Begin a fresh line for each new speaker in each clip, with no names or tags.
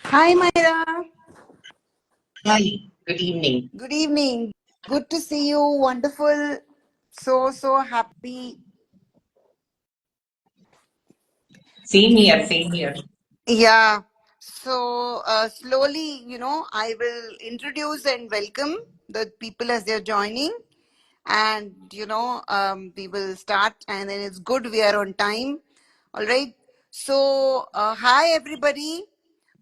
Hi, Myra.
Hi, good evening.
Good evening. Good to see you. Wonderful. So happy.
Same here, same here.
Yeah. So, slowly, I will introduce and welcome the people as they're joining. And, we will start. And then it's good we are on time. All right. So, hi, everybody.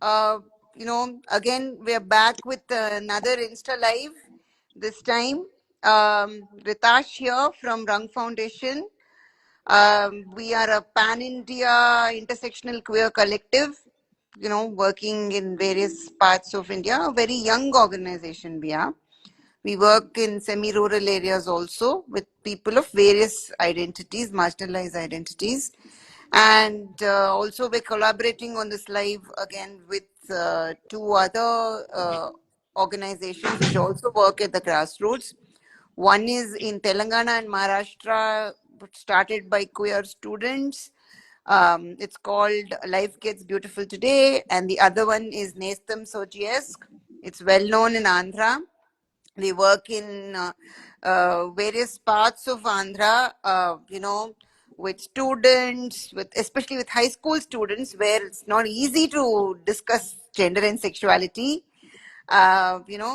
Again, we're back with another Insta Live this time. Ritash here from Rung Foundation. We are a pan-India intersectional queer collective, working in various parts of India. A very young organization we are. We work in semi-rural areas also with people of various identities, marginalized identities. And also we're collaborating on this live again with two other organizations which also work at the grassroots. One is in Telangana and Maharashtra, started by queer students. It's called Life Gets Beautiful Today. And the other one is Nestam Sojiesk. It's well known in Andhra. They work in various parts of Andhra, with students, especially with high school students, where it's not easy to discuss gender and sexuality. Many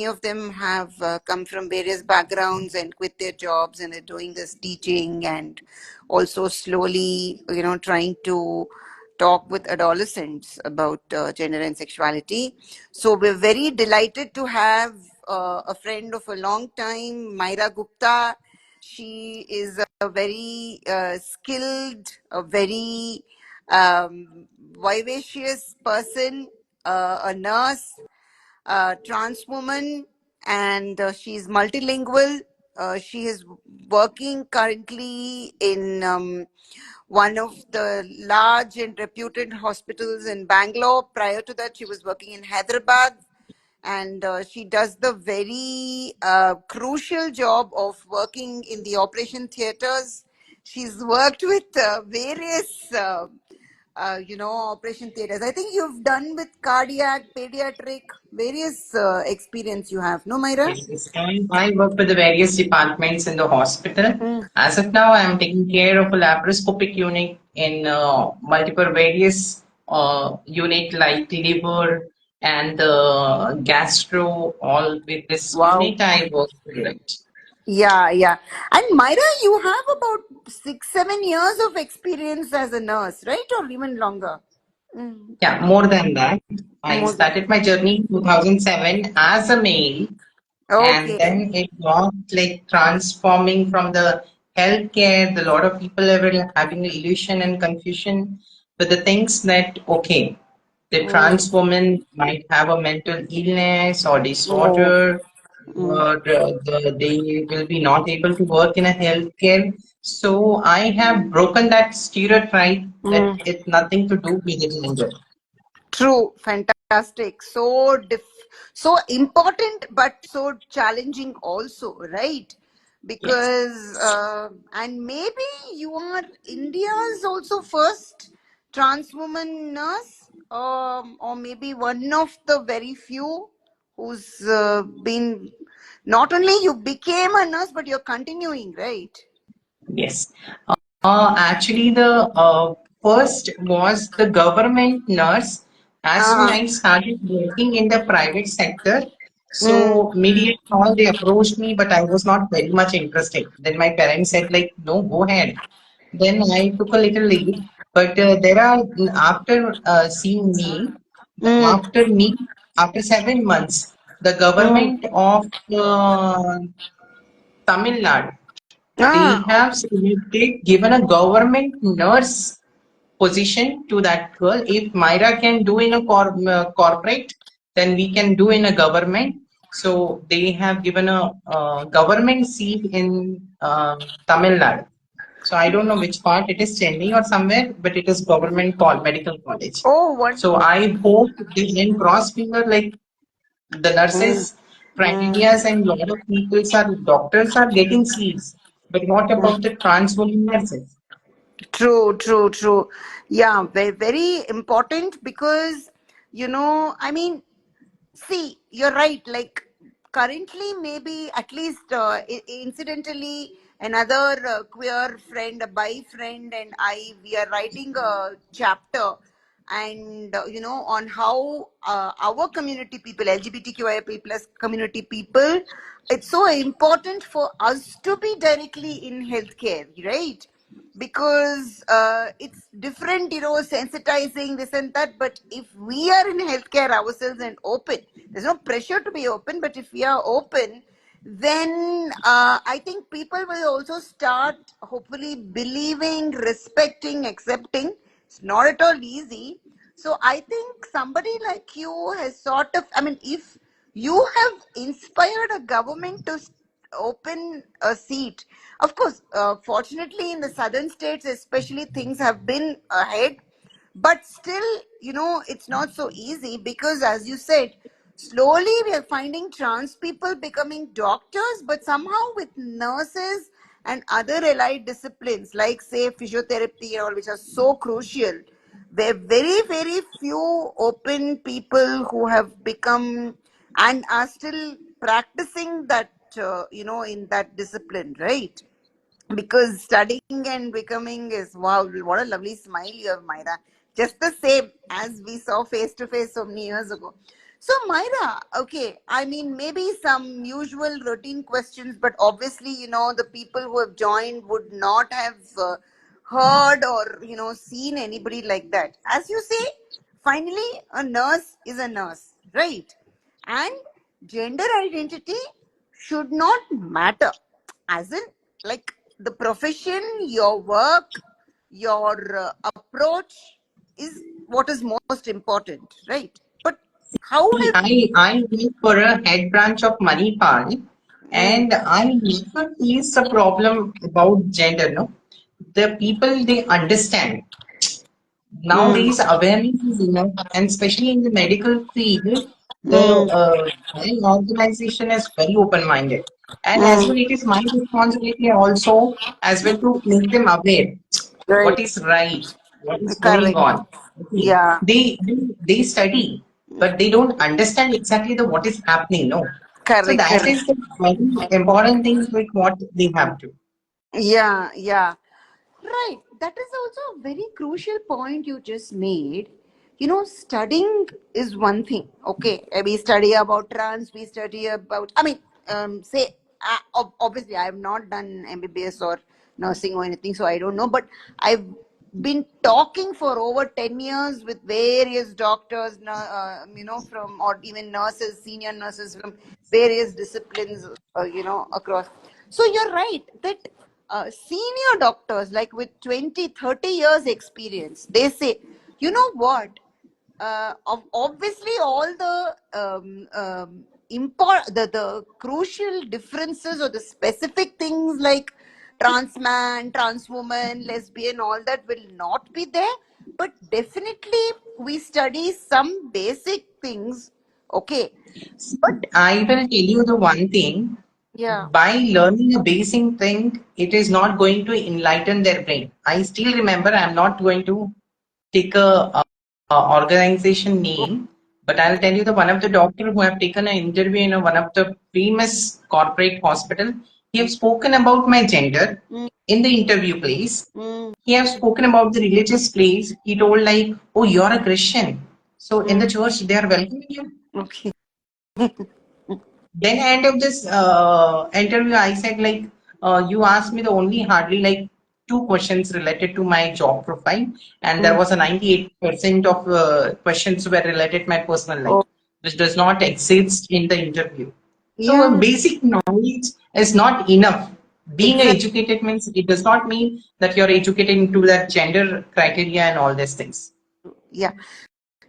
of them have come from various backgrounds and quit their jobs, and they're doing this teaching and also slowly, trying to talk with adolescents about gender and sexuality. So we're very delighted to have a friend of a long time, Myra Gupta. She is a very skilled, a very vivacious person, a nurse, trans woman, and she's multilingual. She is working currently in one of the large and reputed hospitals in Bangalore. Prior to that, she was working in Hyderabad. And she does the very crucial job of working in the operation theaters. She's worked with various operation theaters. I think you've done with cardiac, pediatric, various experience you have. No, Myra?
Yes, yes. I work with the various departments in the hospital.
Mm.
As of now, I am taking care of a laparoscopic unit in multiple various unit like liver and gastro. All with this
Wow.
unit, I work with it.
Yeah. And Myra, you have about 6-7 years of experience as a nurse, right? Or even longer? Mm.
Yeah, more than that. I
More than.
started my journey in 2007 as a male, and
Okay.
then it was like transforming from the healthcare. The lot of people are having the illusion and confusion with the things that okay, the
Mm.
trans woman might have a mental illness or
Oh.
disorder,
Mm.
or they will be not able to work in a healthcare. So I have broken that stereotype that
Mm.
it's nothing to do with the gender.
True, fantastic. So important, but so challenging also, right?
Yes.
Because and maybe you are India's also first trans woman nurse, or maybe one of the very few who's been. Not only you became a nurse, but you're continuing, right?
Yes. Actually, the first was the government nurse. As soon
Ah.
I started working in the private sector,
Mm.
so media and all they approached me, but I was not very much interested. Then my parents said like, no, go ahead. Then I took a little leave, but there are after seeing me,
Mm.
after me, after 7 months, the
Mm.
government of Tamil Nadu they
Ah.
have selected, given a government nurse position to that girl. If Myra can do in a corporate, then we can do in a government. So they have given a government seat in Tamil Nadu. So I don't know which part it is, Chennai or somewhere, but it is government medical college.
Oh,
So
wonderful.
I hope they then cross finger like the
Mm,
nurses,
mm,
primarias, and lot of people are doctors are getting seats. But what
mm.
about the trans women nurses?
True, true, true. Yeah, very, very important because, I mean, see, you're right. Like currently, maybe at least incidentally, another queer friend, a bi friend, and I, we are writing a chapter, and on how our community people, LGBTQIA plus community people, it's so important for us to be directly in healthcare, right? Because it's different, sensitizing this and that. But if we are in healthcare ourselves and open, there's no pressure to be open, but if we are open, then I think people will also start hopefully believing, respecting, accepting. It's not at all easy. So I think somebody like you has sort of, I mean, if you have inspired a government to open a seat. Of course, fortunately, in the southern states, especially, things have been ahead. But still, it's not so easy because, as you said, slowly we are finding trans people becoming doctors, but somehow with nurses and other allied disciplines like, say, physiotherapy and all, which are so crucial. There are very, very few open people who have become and are still practicing that, in that discipline, right? Because studying and becoming is, wow, what a lovely smile you have, Myra. Just the same as we saw face to face so many years ago. So, Myra, okay, I mean, maybe some usual routine questions, but obviously, the people who have joined would not have heard or, seen anybody like that. As you say, finally, a nurse is a nurse, right? And gender identity should not matter, as in, like, the profession, your work, your approach is what is most important, right? But how have
I went for a head branch of Manipal,
mm,
and I never faced a problem about gender. No, the people they understand.
mm,
Nowadays, awareness is enough, and especially in the medical field, the
mm,
my organization is very open-minded, and as
mm,
well, it is my responsibility also as well to make them aware what
right,
is right, what is going
correct,
on. Okay,
yeah,
they study, but they don't understand exactly the what is happening. No, so
correct,
that
correct.
is the very important thing. Like what they have to.
Yeah, yeah. Right. That is also a very crucial point you just made. Studying is one thing. Okay. We study about trans, we study about, I mean, say, obviously, I have not done MBBS or nursing or anything, so I don't know. But I've been talking for over 10 years with various doctors, from, or even nurses, senior nurses from various disciplines, across. So you're right that senior doctors, like with 20, 30 years experience, they say, you know what? Obviously, all the the crucial differences or the specific things like trans man, trans woman, lesbian, all that will not be there. But definitely, we study some basic things. Okay, but
I will tell you the one thing.
yeah.
By learning a basic thing, it is not going to enlighten their brain. I still remember, I'm not going to take organization name, but I'll tell you the one of the doctor who have taken an interview in one of the famous corporate hospital. He have spoken about my gender
Mm,
in the interview place.
mm,
He have spoken about the religious place. He told like, oh, you're a Christian. So in
mm.
the church, they are welcoming you.
Okay.
Then end of this interview, I said like, you asked me the only hardly like two questions related to my job profile, and there
Mm.
was a 98% of questions were related to my personal life,
Oh,
which does not exist in the interview. So
yeah.
basic knowledge is not enough. Being educated means it does not mean that you're educated into that gender criteria and all these things.
Yeah.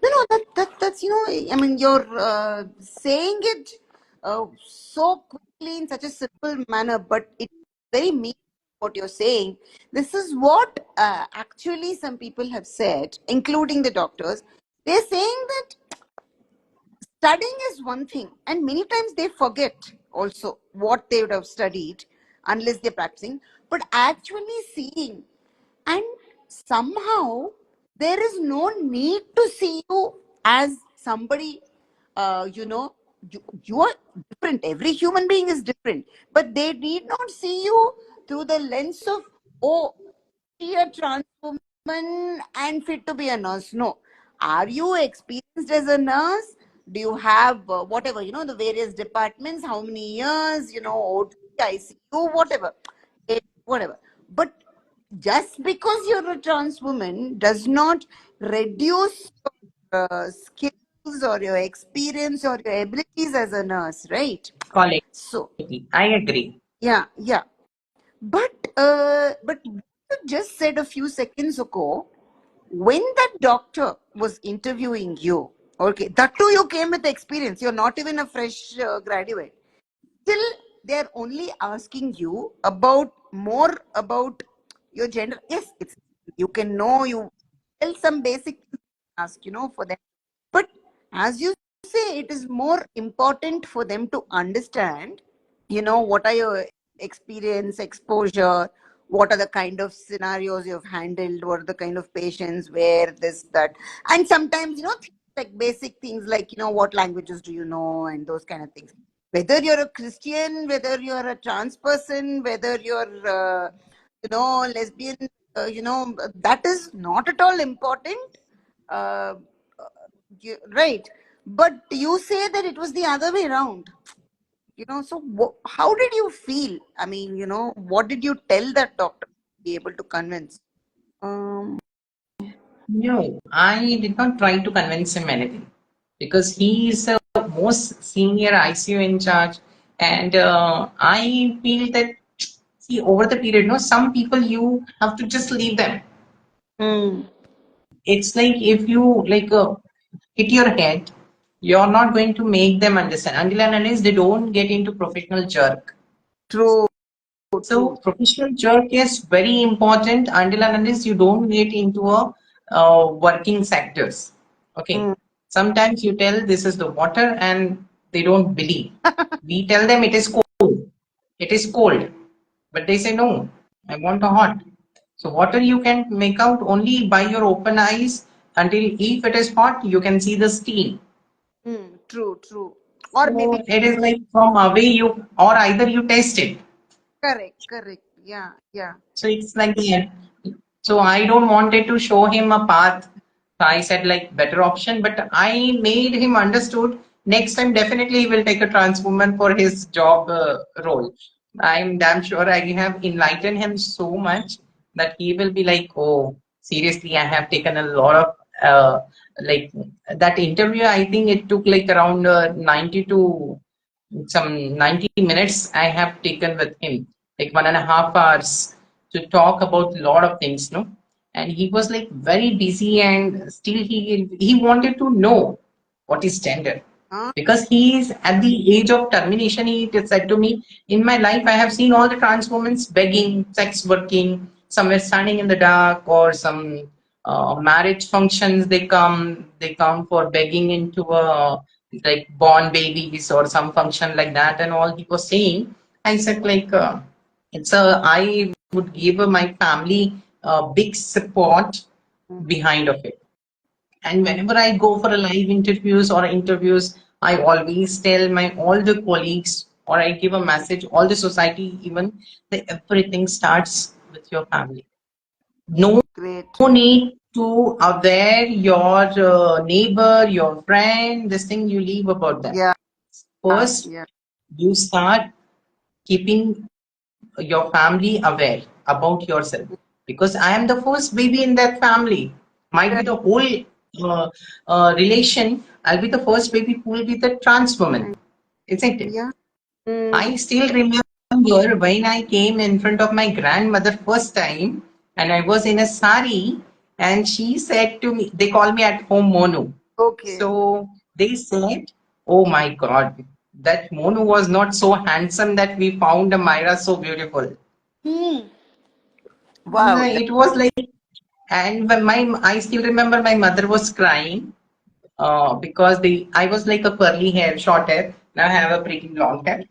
No, no, that's I mean, you're saying it so quickly in such a simple manner, but it's very mean what you're saying. This is what actually some people have said, including the doctors. They're saying that studying is one thing, and many times they forget also what they would have studied unless they're practicing, but actually seeing. And somehow there is no need to see you as somebody, you are different. Every human being is different, but they need not see you through the lens of, oh, she a trans woman and fit to be a nurse. No. Are you experienced as a nurse? Do you have whatever, the various departments, how many years, OT, ICU, whatever, whatever. But just because you're a trans woman does not reduce your skills or your experience or your abilities as a nurse, right?
Quality.
So,
I agree.
yeah, yeah. But you just said a few seconds ago, when that doctor was interviewing you, okay, that too you came with experience. You're not even a fresh graduate. Still, they're only asking you about more about your gender. Yes, it's you can know you tell some basic things ask for them. But as you say, it is more important for them to understand what are your experience, exposure, what are the kind of scenarios you've handled, what are the kind of patients, where this, that. And sometimes things like basic things like what languages do you know, and those kind of things, whether you're a Christian, whether you're a trans person, whether you're lesbian, that is not at all important. uh, right. But you say that it was the other way around. So how did you feel? I mean, what did you tell that doctor to be able to convince? Um,
No, I did not try to convince him anything because he is the most senior ICU in charge, and I feel that see over the period, no, some people you have to just leave them.
mm,
It's like if you like hit your head, you're not going to make them understand until and unless they don't get into professional jerk.
true,
So
true.
professional jerk is very important until and unless you don't get into a working sectors. Okay.
Mm,
Sometimes you tell this is the water and they don't believe. We tell them it is cold. It is cold. But they say no, I want a hot. So water you can make out only by your open eyes until if it is hot, you can see the steam.
true, true. Or maybe
So it is like from away you or either you taste it.
correct, correct. Yeah, yeah.
So it's like that. So I don't wanted to show him a path. So I said like better option, but I made him understood next time definitely he will take a trans woman for his job role. I'm damn sure I have enlightened him so much that he will be like, oh, seriously, I have taken a lot of like that interview. I think it took like around 90 to some 90 minutes I have taken with him, like 1.5 hours to talk about a lot of things, no? And he was like very busy and still he wanted to know what is gender.
Huh?
Because he is at the age of termination, he said to me, in my life I have seen all the trans women begging, sex working, somewhere standing in the dark or some marriage functions they come for begging into a like born babies or some function like that and all he was saying. I said like it's a I would give my family big support
Mm,
behind of it. And whenever I go for a live interviews or interviews, I always tell my all the colleagues or I give a message, all the society, even that everything starts with your family. No
great.
need to aware your neighbor, your friend, this thing you leave about them.
Yeah,
First,
yeah.
you start keeping your family aware about yourself because I am the first baby in that family. Might be
Right.
the whole relation. I'll be the first baby who will be the trans woman, isn't it?
Yeah. Mm,
I still remember remember when I came in front of my grandmother first time, and I was in a sari, and she said to me, they call me at home Monu.
Okay.
So they said, "Oh my God, that Monu was not so handsome that we found a Myra so beautiful."
Hmm. Wow.
It was like, and when I still remember my mother was crying because I was like a curly hair, short hair. Now I have a pretty long hair.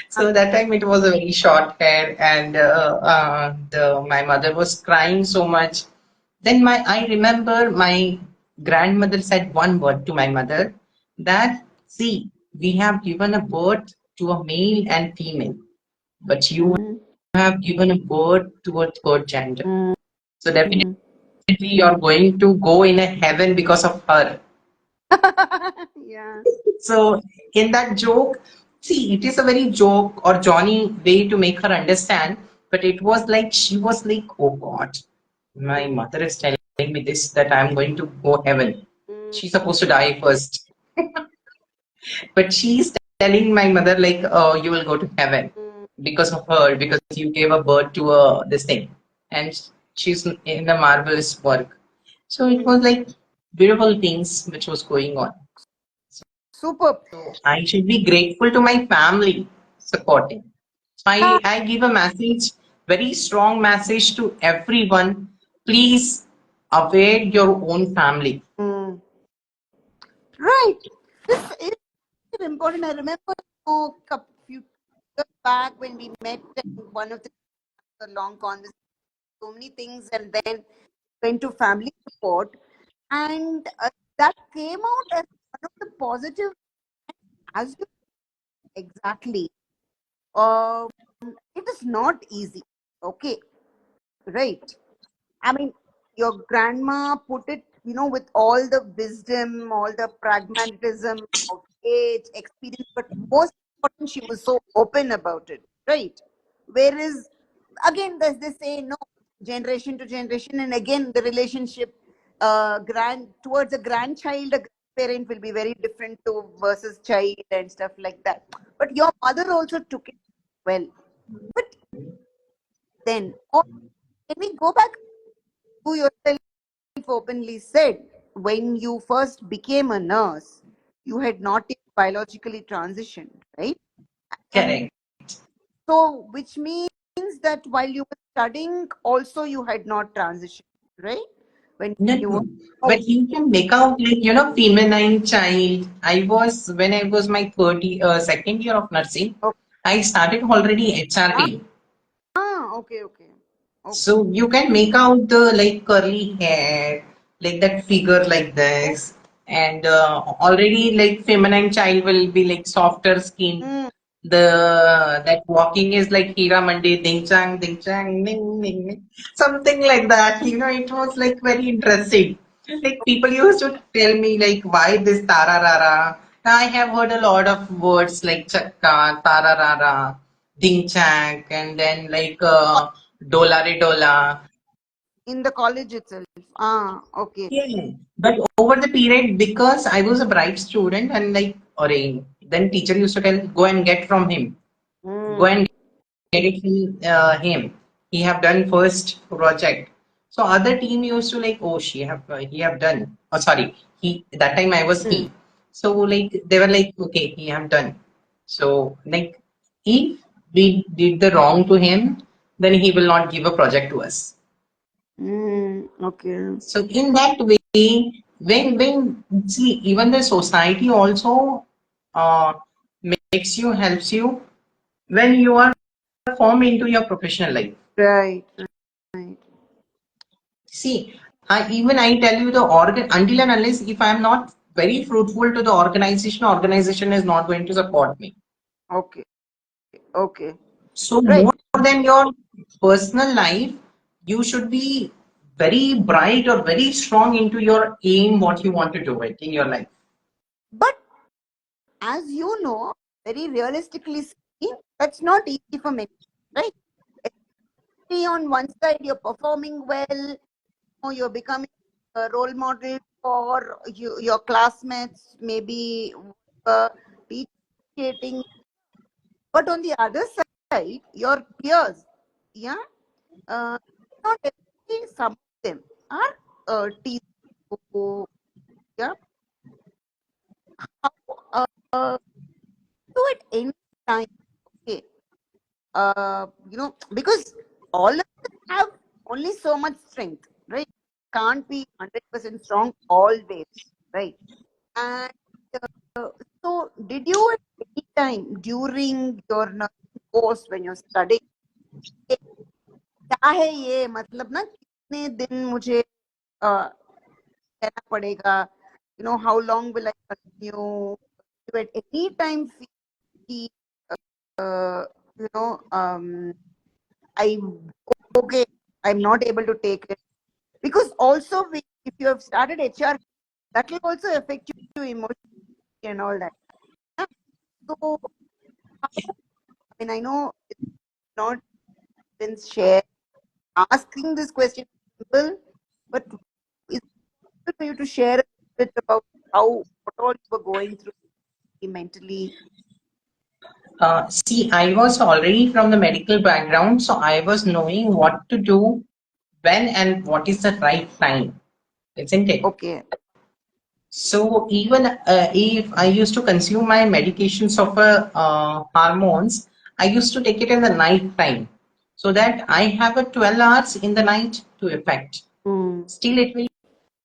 So that time it was a very short hair, and my mother was crying so much. Then I remember my grandmother said one word to my mother that, see, we have given a birth to a male and female, but you
Mm-hmm.
have given a birth to a third gender. So definitely
Mm-hmm.
you're going to go in a heaven because of her.
Yeah.
So in that joke, see, it is a very joke or Johnny way to make her understand, but it was like she was like, oh God, my mother is telling me this that I'm going to go heaven.
Mm.
She's supposed to die first, but she's telling my mother like, oh, you will go to heaven because of her because you gave a birth to a this thing, and she's in a marvelous work. So it was like beautiful things which was going on.
Superb.
So I should be grateful to my family supporting. So
Yeah.
I give a message, very strong message to everyone. Please aware your own family.
Mm. Right. This is important. I remember, a few years back when we met and one of the long conversation, so many things, and then went to family support, and that came out as one of the positive, as you exactly. Um, it is not easy. Okay, right. I mean, your grandma put it, with all the wisdom, all the pragmatism of age, experience, but most important, she was so open about it, right? Whereas, again, there's they say no, generation to generation, and again, the relationship, towards a grandchild, a grandparent will be very different to versus child and stuff like that. But your mother also took it well. But then, can we go back to yourself? Openly said when you first became a nurse, you had not yet biologically transitioned, right? And
Correct.
so, which means that while you were studying, also you had not transitioned, right? When
No,
you were,
no.
oh,
But you can make out like, feminine child. When I was my second year of nursing,
okay.
I started already
Ah,
HRT.
okay, okay, okay.
So you can make out the like curly hair, like that figure like this, and already like feminine child will be like softer skin.
Mm,
That walking is like Hira Mandi, ding chang, ding, ding, something like that. It was like very interesting. Like people used to tell me like why this tararara. Now I have heard a lot of words like chakka, tararara, ding chang, and then like dolare dola.
in the college itself. Okay.
Yeah. But over the period, because I was a bright student and like, or then teacher used to tell, go and get from him. Go
Mm,
and get it from him. He have done first project. So other team used to like, oh, he have done. Oh, sorry, he that time I was
mm,
he. So like they were like, okay, he have done. So like, if we did the wrong to him, then he will not give a project to us.
okay.
So in that way, when see even the society also uh, makes you helps you when you are formed into your professional life.
Right, right.
See, I tell you the organ until and unless if I am not very fruitful to the organization is not going to support me.
Okay, okay.
So
Right.
more than your personal life, you should be very bright or very strong into your aim, what you want to do it in your life.
But as you know, very realistically speaking, that's not easy for many, right? Especially on one side, you're performing well, you're becoming a role model for your classmates, maybe uh, teaching. But on the other outside, your peers, yeah, not every, some of them are teasing you, yeah. How do at any time, okay, because all of us have only so much strength, right? Can't be 100% strong always, right? And uh, so, did you at any time during your nursing course when you're studying, "ए, क्या है ये मतलब ना कितने दिन मुझे कहना पड़ेगा, how long will I continue? You at any time feel कि, uh, you know, I okay, I'm not able to take it because also if you have started HR, that will also affect you emotionally and all that. Yeah? So, how, I mean, I know it's not been shared. Asking this question is simple, but it's simple for you to share a bit about what all you were going through mentally.
See, I was already from the medical background, so I was knowing what to do, when, and what is the right time, isn't it?
Okay.
So even if I used to consume my medications of hormones, I used to take it in the night time so that I have a 12 hours in the night to effect.
Mm.
Still, it will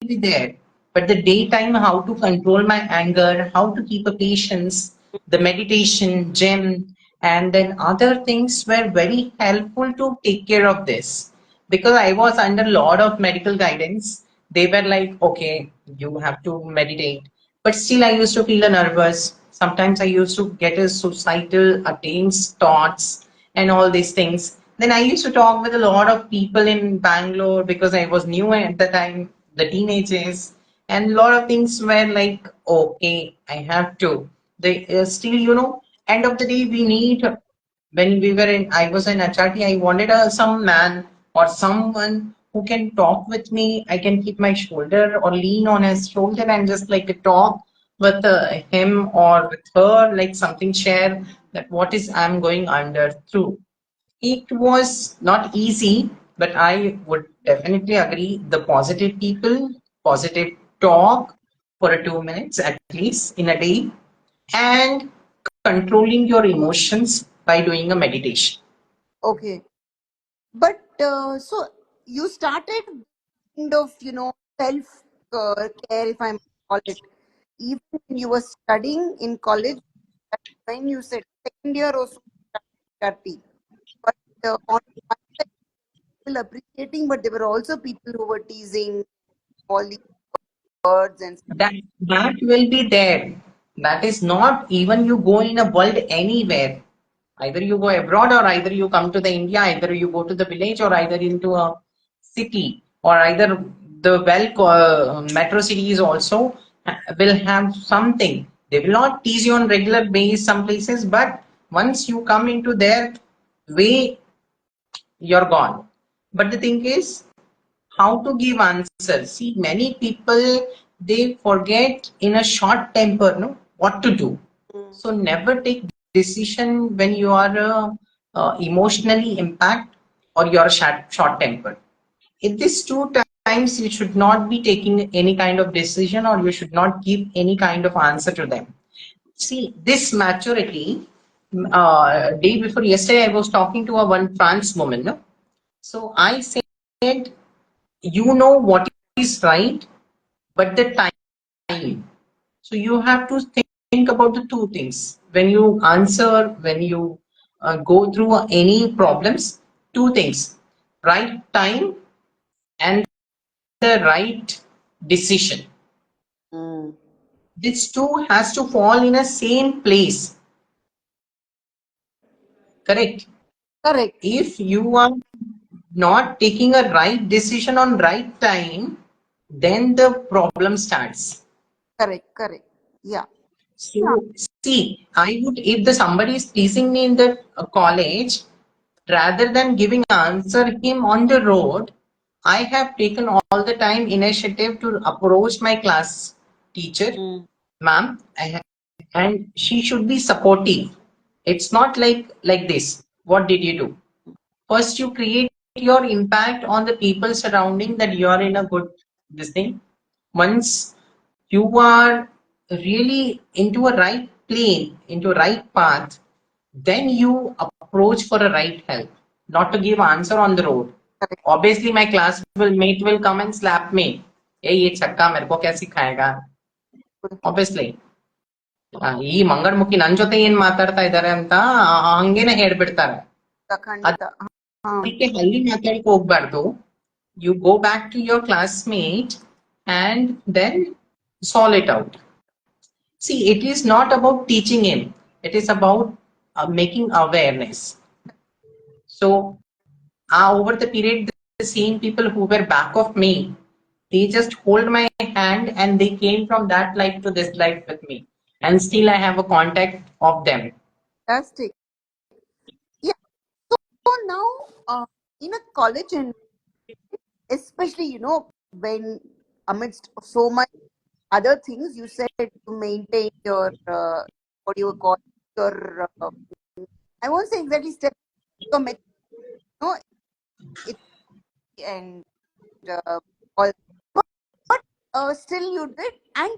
be there. But the daytime, how to control my anger, how to keep a patience, the meditation, gym, and then other things were very helpful to take care of this. Because I was under a lot of medical guidance, they were like, okay, you have to meditate. But still, I used to feel nervous. Sometimes I used to get a suicidal attempts, thoughts, and all these things. Then I used to talk with a lot of people in Bangalore because I was new at the time, the teenagers, and a lot of things were like, okay, I have to. They still, end of the day, we need. When we were in, I was in HRT, I wanted some man or someone who can talk with me. I can keep my shoulder or lean on his shoulder and just like talk with him or with her, like something share that what is I'm going under through. It was not easy, but I would definitely agree the positive people, positive talk for a 2 minutes at least in a day, and controlling your emotions by doing a meditation.
Okay. But so you started kind of, self care, if I might call it, even when you were studying in college, that's when you said second year or so, therapy. But on one side, people appreciating, but there were also people who were teasing all these words and
That will be there. That is not even you go in a world anywhere. Either you go abroad or either you come to the India, either you go to the village or either into a city or either the metro cities also will have something. They will not tease you on regular basis some places, but once you come into their way, you're gone. But the thing is, how to give answers. See, many people they forget in a short temper, no, what to do.
mm,
So never take decision when you are emotionally impact or you're short tempered. In these two times, you should not be taking any kind of decision or you should not give any kind of answer to them. See, this maturity. Day before yesterday, I was talking to a one trans woman. No? So I said, you know what is right, but the time. So you have to think about the two things. When you answer, when you go through any problems, two things, right time and the right decision.
mm.
This two has to fall in a same place, correct?
Correct,
If you are not taking a right decision on right time, then the problem starts.
correct, correct. Yeah. Yeah.
So, see, I would, if the somebody is teasing me in the college, rather than giving answer him on the road, I have taken all the time initiative to approach my class teacher,
Mm,
ma'am, and she should be supportive. It's not like this. what did you do? First, you create your impact on the people surrounding that you are in a good this thing. Once you are really into a right plane, into a right path, then you approach for a right help, not to give answer on the road.
Correct.
Obviously, my mate will come and slap me. Hey, ये छक्का मेरे को क्या सिखाएगा? Obviously. ಈ ಮಂಗಡ್ಮುಖಿ ನನ್ ಜೊತೆ ಏನ್ ಮಾತಾಡ್ತಾ ಇದ್ದಾರೆ ಅಂತ ಹಂಗೇನೆ ಹೇಳ್ಬಿಡ್ತಾರೆ.
ಖಂಡಿತ.
ಅದಕ್ಕೆ ಅಲ್ಲಿ ಮಾತಾಡಕ್ ಹೋಗ್ಬಾರ್ದು. You go back to your classmate and then solve it out. See, it is not about teaching him. It is about making awareness. So, over the period, the same people who were back of me, they just hold my hand and they came from that life to this life with me. And still I have a contact of them.
Fantastic. Yeah. So now, in a college, and especially, when amidst so much other things, you said to maintain your, what do you call it, your, I won't say exactly step, your method, it, and all, but still you did, and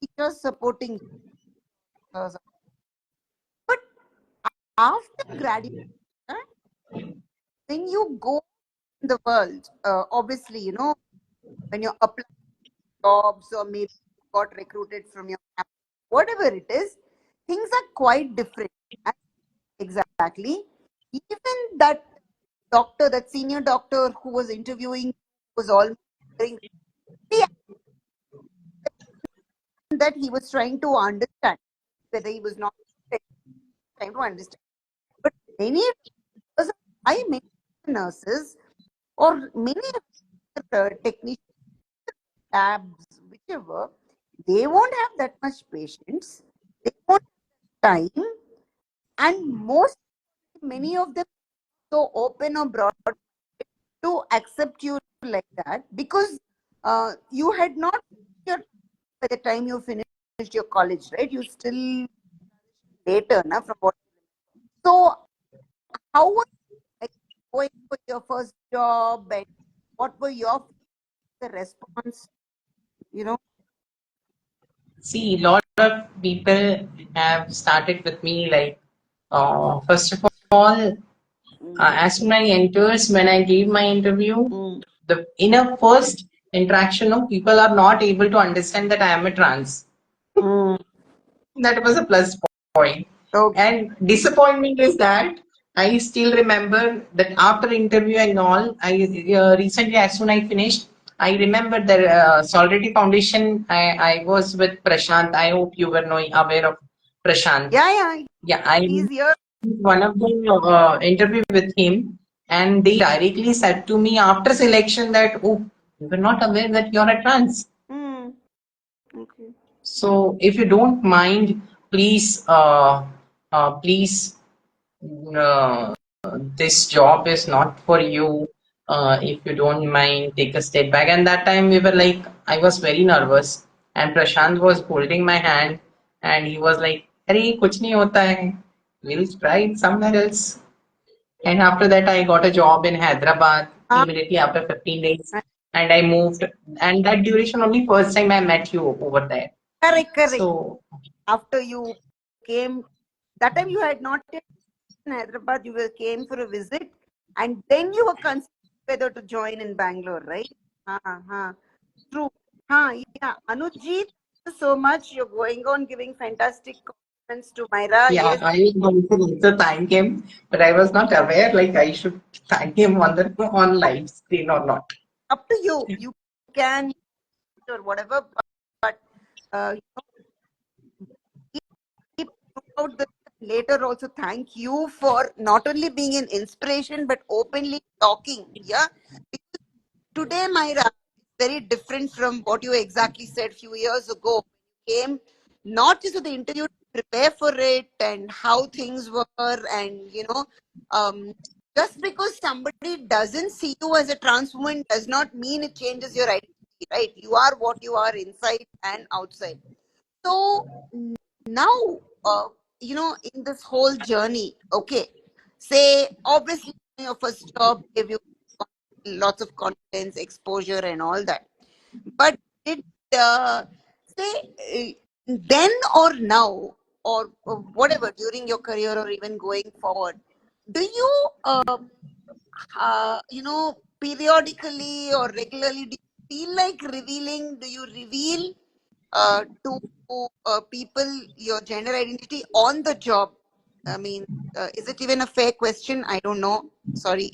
teachers supporting. Uh, but after graduation, when you go in the world, obviously, when you're applying jobs or maybe you got recruited from your campus, whatever it is, things are quite different. And exactly. Even that doctor, that senior doctor who was interviewing, was almost saying that he was trying to understand whether he was not trying to understand. But many because I many nurses or many technicians, labs, whichever, they won't have that much patience. They won't have time, and many of them so open or broad to accept you like that because you had not your by the time you finished your college, right? You still later, na, from what. So, how was like going for your first job, and what were your the response? You know.
See, a lot of people have started with me like, first of all, as soon as I enters, when I gave my interview, the in a first interaction, no, people are not able to understand that I am a trans. That was a plus point.
Okay.
And disappointment is that I still remember that after interview and all, I recently, as soon I finished, I remember the Solidarity Foundation. I was with Prashant. I hope you were knowing aware of Prashant.
Yeah.
Yeah, I
He's here.
one of the interview with him, and they directly said to me after selection that, oh, you were not aware that you're a trans.
Okay.
So if you don't mind, please, please, uh, this job is not for you. If you don't mind, take a step back. And that time we were like, I was very nervous, and Prashant was holding my hand, and he was like, "Arey, kuch nahi hota hai. We'll try it somewhere else." And after that, I got a job in Hyderabad immediately after 15 days, and I moved. And that duration only first time I met you over there.
Correct.
So
After you came, that time you had not yet in Hyderabad. You came for a visit, and then you were considering whether to join in Bangalore, right? True. Yeah. Anuji, thank you so much. You're going on giving fantastic compliments to Myra.
yeah,
Yes,
I was going to also thank him, but I was not aware like I should thank him on the on live screen or not.
up to you. You can or whatever, but uh, keep throughout the later also thank you for not only being an inspiration but openly talking. Yeah. Today, Myra, is very different from what you exactly said few years ago. You came not just to the interview to prepare for it and how things were, and just because somebody doesn't see you as a trans woman does not mean it changes your identity, right? You are what you are inside and outside. So now, in this whole journey, okay, Say, obviously, your first job gave you lots of confidence, exposure, and all that. But did say then or now or whatever during your career or even going forward, do you periodically or regularly do you feel like revealing? Do you reveal to people your gender identity on the job? I mean, is it even a fair question? I don't know. Sorry,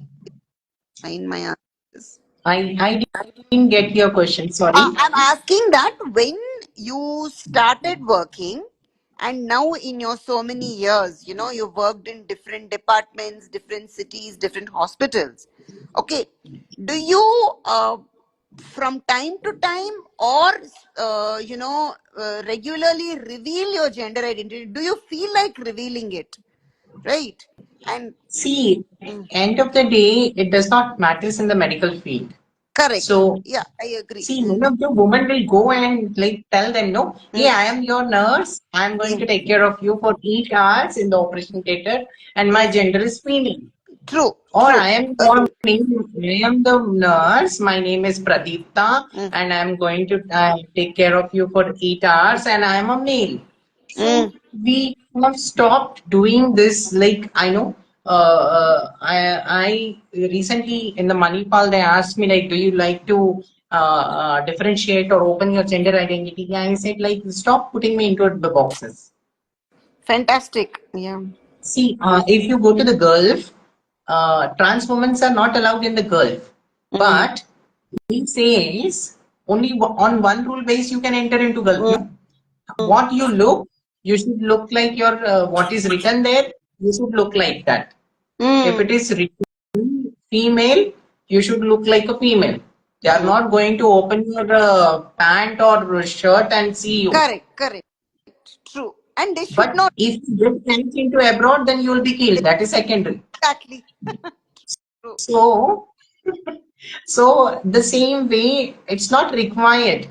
in my answers.
I didn't get your question. Sorry.
I'm asking that when you started working and now in your so many years, you've worked in different departments, different cities, different hospitals. Okay. Do you, from time to time or, regularly reveal your gender identity? Do you feel like revealing it? Right. And
See,
mm,
end of the day, it does not matters in the medical field.
correct.
So,
Yeah, I agree.
see, none of the woman will go and like tell them, no, hey,
Mm,
I am your nurse. I'm going
mm,
to take care of you for 8 hours in the operation theater, and my
mm.
gender is female.
True,
Or
true. Agree.
I am the nurse. My name is Pradipta,
Mm,
and I'm going to take care of you for 8 hours, and I am a male. So
mm.
we have stopped doing this. Like I know, I recently in the Manipal they asked me like, do you like to differentiate or open your gender identity? And I said like, stop putting me into the boxes.
Fantastic. Yeah.
See, if you go to the Gulf, trans women are not allowed in the Gulf.
Mm,
But he says only on one rule base you can enter into Gulf.
mm,
No, what you look, you should look like your what is written there. You should look like that. If it
mm.
is written female, you should look like a female. They are
Mm.
not going to open your pant or shirt and see you.
Correct, correct. True. And they should
But
not
if you get sent into abroad, then you will be killed. That is secondary.
exactly. True.
So, so the same way, it's not required.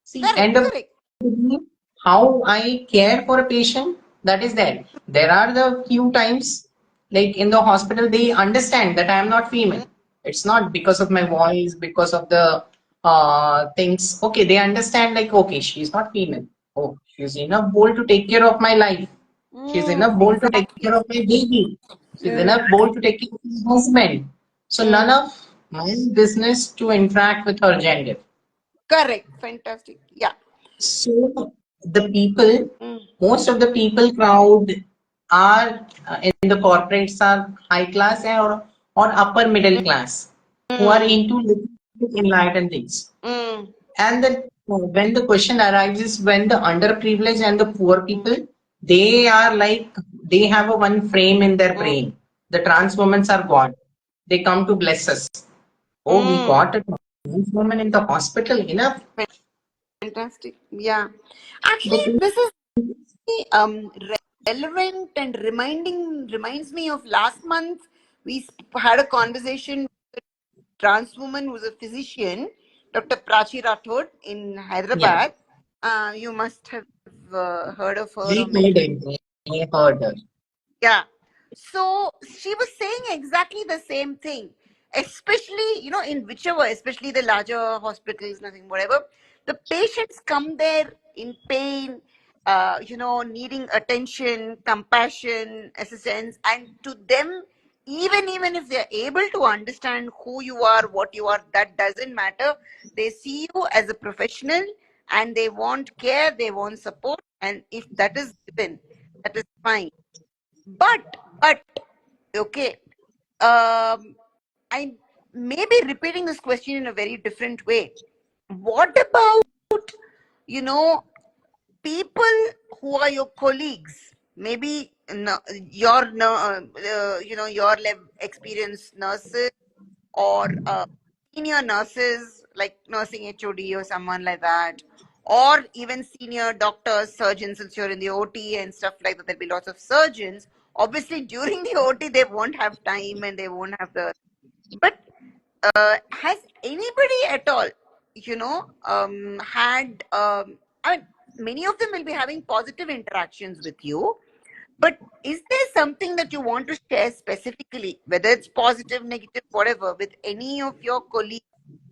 See, end
Correct,
of
correct.
the day, how I care for a patient, that is there. There are the few times, like in the hospital, they understand that I am not female.
Mm,
It's not because of my voice, because of the things. Okay, they understand like, okay, she's not female. Oh, she's enough bold to take care of my life. She's enough bold to take care
exactly.
of my baby. She's
Mm,
enough bold to take care of my husband. So none
mm.
of my business to interact with her gender.
Correct. Fantastic. Yeah.
So the people,
Mm,
most of the people crowd are in the corporates are high class or upper middle class who are
mm,
into little enlightened things.
mm,
And then when the question arises, when the underprivileged and the poor
mm,
people, they are like they have a one frame in their
mm,
brain. The trans women are God. They come to bless us. Oh, we
mm.
got a trans woman in the hospital. Enough.
Fantastic. Yeah. Actually,
The
this is um relevant and reminds me of last month we had a conversation with a trans woman who's a physician, Dr. Prachi Rathod in
yeah.
Hyderabad. You must have heard of her
I
or met
heard
her.
it. I heard her.
Yeah. So she was saying exactly the same thing, especially, in whichever, especially the larger hospitals, nothing, whatever. The patients come there in pain, needing attention, compassion, assistance, and to them, even if they're able to understand who you are, what you are, that doesn't matter. They see you as a professional and they want care, they want support, and if that is given, that is fine. But okay, I may be repeating this question in a very different way. What about, you know people who are your colleagues? Maybe your experienced nurses or senior nurses like nursing HOD or someone like that, or even senior doctors, surgeons, since you're in the OT and stuff like that, there'll be lots of surgeons. Obviously, during the OT, they won't have time and they won't have the. But has anybody at all, had? I mean, many of them will be having positive interactions with you, But is there something that you want to share specifically, whether it's positive, negative, whatever, with any of your colleagues,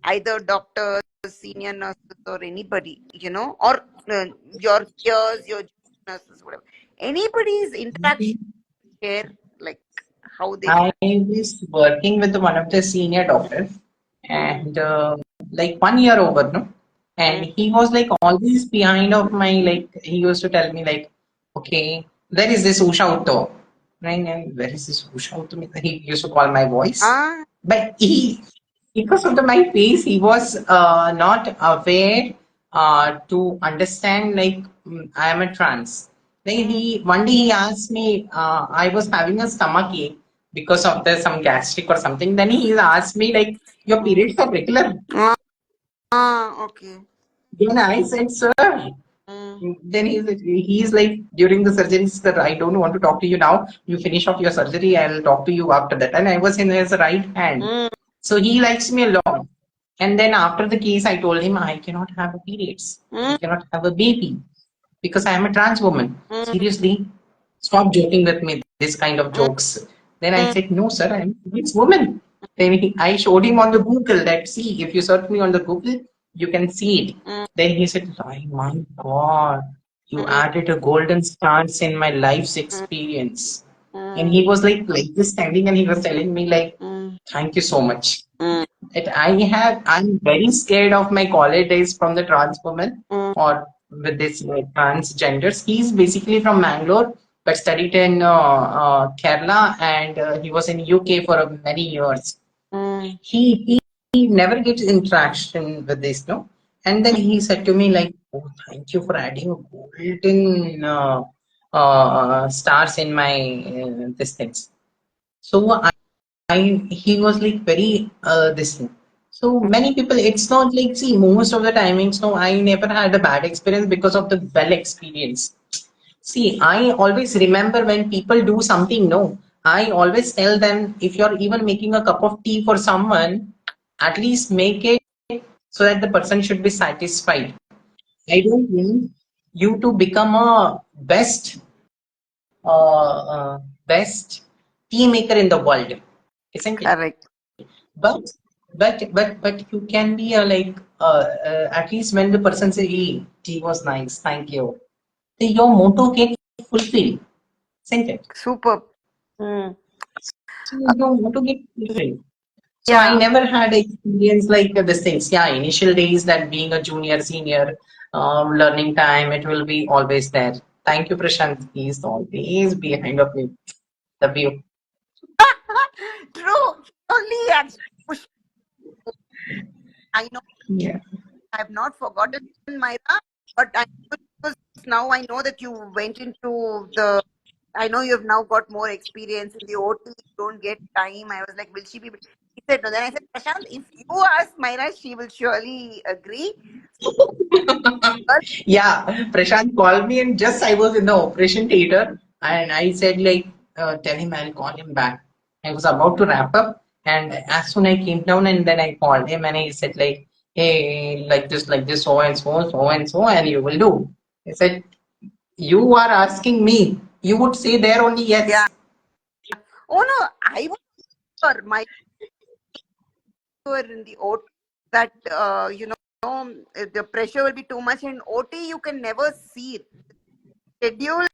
either doctors, senior nurses, or anybody, or your peers, your junior nurses, whatever? Anybody's interaction share, like how they
I was working with one of the senior doctors,
mm,
and like 1 year over, no, and
mm,
he was like always behind of my like. He used to tell me like, okay, where is this Usha Utto? Right, and where is this Usha Utto? He used to call my voice,
ah,
but he, because of my face, he was not aware to understand like I am a trans. Then
mm,
he one day he asked me, I was having a stomach ache because of the some gastric or something. Then he asked me like, your
mm,
periods are regular.
ah, okay.
Then I said, sir.
Mm,
Then he's like during the surgery, sir, I don't want to talk to you now. You finish off your surgery, I'll talk to you after that. And I was in his right hand.
mm,
So he likes me a lot. And then after the case, I told him I cannot have a periods. I
mm,
cannot have a baby because I am a trans woman.
mm,
Seriously, stop joking with me, this kind of
mm,
jokes. Then I said, no, sir, I'm a trans woman. Then I showed him on the Google that, see, if you search me on the Google, you can see it.
mm,
Then he said, oh my God, you
mm,
added a golden stance in my life's
mm,
experience. And
mm,
he was like this standing and he was telling me like,
mm,
thank you so much.
mm,
I'm very scared of my college days from the trans woman
mm,
or with this transgenders. He's basically from Mangalore, but studied in Kerala, and he was in UK for many years.
mm,
He never gets interaction with this, no. And then he said to me like, "Oh, thank you for adding a golden stars in my this things." So he was like very this thing. So many people, it's not like, see, most of the timings, no, I never had a bad experience because of the well experience. See, I always remember when people do something, no, I always tell them, if you're even making a cup of tea for someone, at least make it so that the person should be satisfied. I don't want you to become a best tea maker in the world, isn't it?
correct.
But but you can be a like at least when the person say, "Hey, tea was nice, thank you." So your motto get fulfilled, isn't it?
Super. Mm.
So your motto get fulfilled. So I
Yeah.
never had experience like this things. Yeah, initial days that being a junior, senior, learning time, it will be always there. Thank you, Prashant. He's always behind of me. The view.
True. Only actually push. I know
Yeah.
I have not forgotten Myra, but I because now I know that you went into the. I know you've now got more experience in the OT. You don't get time. I was like, will she be? He said no. Then I said, Prashant, if you ask Myra, she will surely agree. But
Yeah, Prashant called me and just I was in the operation theater and I said like, tell him I'll call him back. I was about to wrap up and as soon I came down and then I called him and I said like, hey, like this, so and so, so and so, and you will do. I said, you are asking me. You would say there only
yeah.
yes.
Oh no, I was sure my were in the OT that the pressure will be too much. In OT, you can never see it. Schedule.